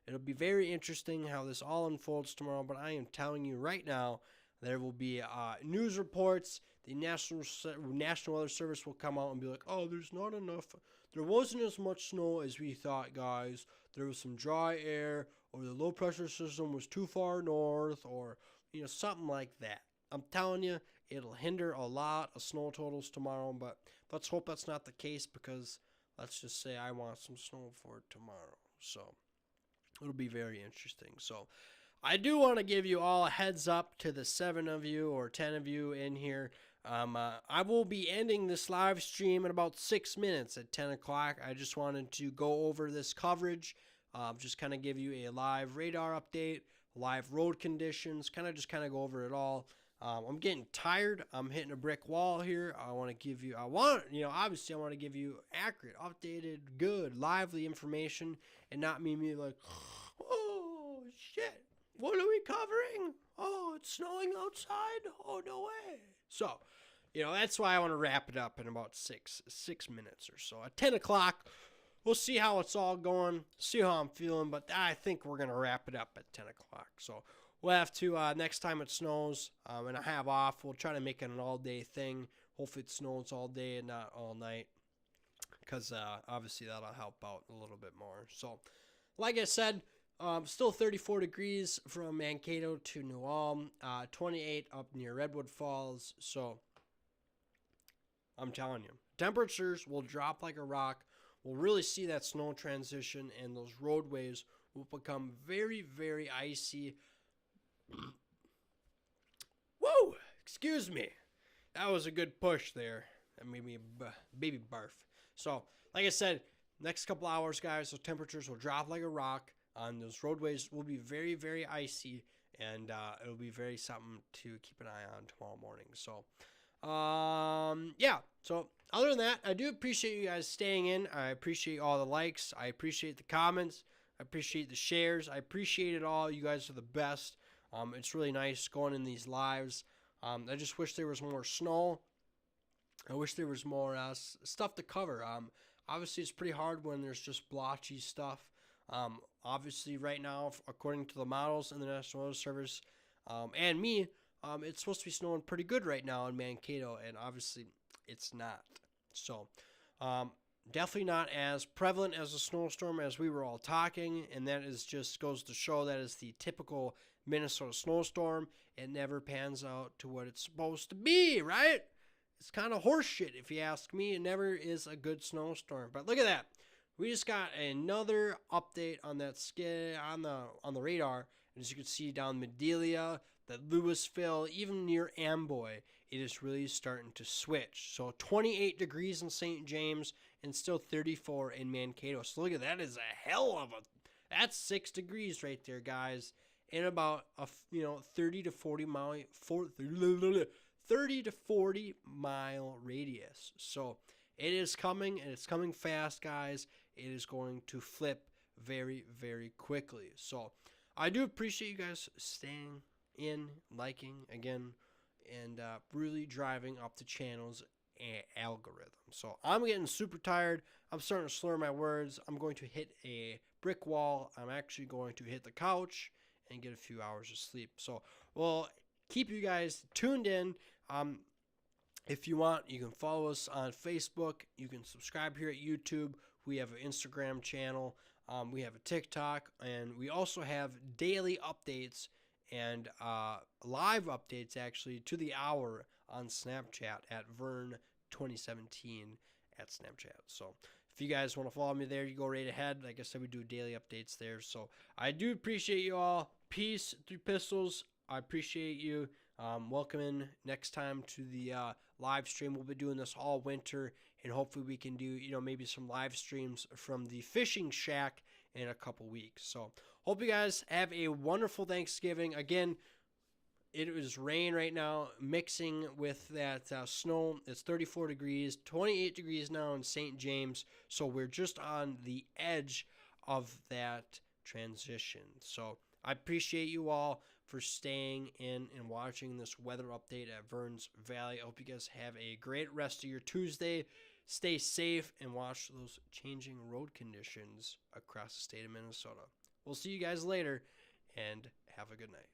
it'll be very interesting how this all unfolds tomorrow. But I am telling you right now, there will be news reports. The National Weather Service will come out and be like, oh, there's not enough. There wasn't as much snow as we thought, guys. There was some dry air, or the low-pressure system was too far north, or, something like that. I'm telling you, it'll hinder a lot of snow totals tomorrow, but let's hope that's not the case because let's just say I want some snow for tomorrow. So it'll be very interesting. So I do want to give you all a heads up to the 7 of you or 10 of you in here. I will be ending this live stream in about 6 minutes at 10 o'clock. I just wanted to go over this coverage, just kind of give you a live radar update, live road conditions, kind of go over it all. I'm getting tired. I'm hitting a brick wall here. Obviously I want to give you accurate, updated, good, lively information, and not me like, oh shit, what are we covering? Oh, it's snowing outside. Oh, no way. So, that's why I want to wrap it up in about six minutes or so. At 10 o'clock, we'll see how it's all going, see how I'm feeling, but I think we're going to wrap it up at 10 o'clock. So we'll have to, next time it snows and I have off, we'll try to make it an all-day thing. Hopefully it snows all day and not all night, because obviously that'll help out a little bit more. So, like I said, still 34 degrees from Mankato to New Ulm, 28 up near Redwood Falls. So I'm telling you, temperatures will drop like a rock. We'll really see that snow transition, and those roadways will become very, very icy. Whoa! Excuse me. That was a good push there. That made me baby barf. So, like I said, next couple hours, guys, those temperatures will drop like a rock. Those roadways will be very, very icy, and it'll be very something to keep an eye on tomorrow morning. So, yeah. So, other than that, I do appreciate you guys staying in. I appreciate all the likes. I appreciate the comments. I appreciate the shares. I appreciate it all. You guys are the best. It's really nice going in these lives. I just wish there was more snow. I wish there was more stuff to cover. Obviously, it's pretty hard when there's just blotchy stuff. Obviously, right now, according to the models in the National Weather Service and me, it's supposed to be snowing pretty good right now in Mankato, and obviously, it's not. So, definitely not as prevalent as a snowstorm as we were all talking, and that is just goes to show that is the typical Minnesota snowstorm. It never pans out to what it's supposed to be, right? It's kind of horseshit if you ask me. It never is a good snowstorm. But look at that. We just got another update on that on the radar. And as you can see down Medelia, that Louisville, even near Amboy, it is really starting to switch. So 28 degrees in St. James and still 34 in Mankato. So look at that. Is a hell of that's 6 degrees right there, guys. In about a 30 to 40 mile radius. So it is coming, and it's coming fast, guys. It is going to flip very, very quickly. So I do appreciate you guys staying in, liking again, and really driving up the channel's algorithm. So I'm getting super tired. I'm starting to slur my words. I'm going to hit a brick wall. I'm actually going to hit the couch and get a few hours of sleep. So we'll keep you guys tuned in. If you want, you can follow us on Facebook. You can subscribe here at YouTube. We have an Instagram channel. We have a TikTok. And we also have daily updates and live updates, actually, to the hour on Snapchat at Vern2017 at Snapchat. So if you guys want to follow me there, you go right ahead. Like I said, we do daily updates there. So I do appreciate you all. Peace through pistols. I appreciate you. Welcome in next time to the live stream. We'll be doing this all winter, and hopefully we can do, maybe some live streams from the fishing shack in a couple weeks. So hope you guys have a wonderful Thanksgiving. Again, it is rain right now, mixing with that snow. It's 34 degrees, 28 degrees now in St. James. So we're just on the edge of that transition. So I appreciate you all for staying in and watching this weather update at Verns Valley. I hope you guys have a great rest of your Tuesday. Stay safe and watch those changing road conditions across the state of Minnesota. We'll see you guys later, and have a good night.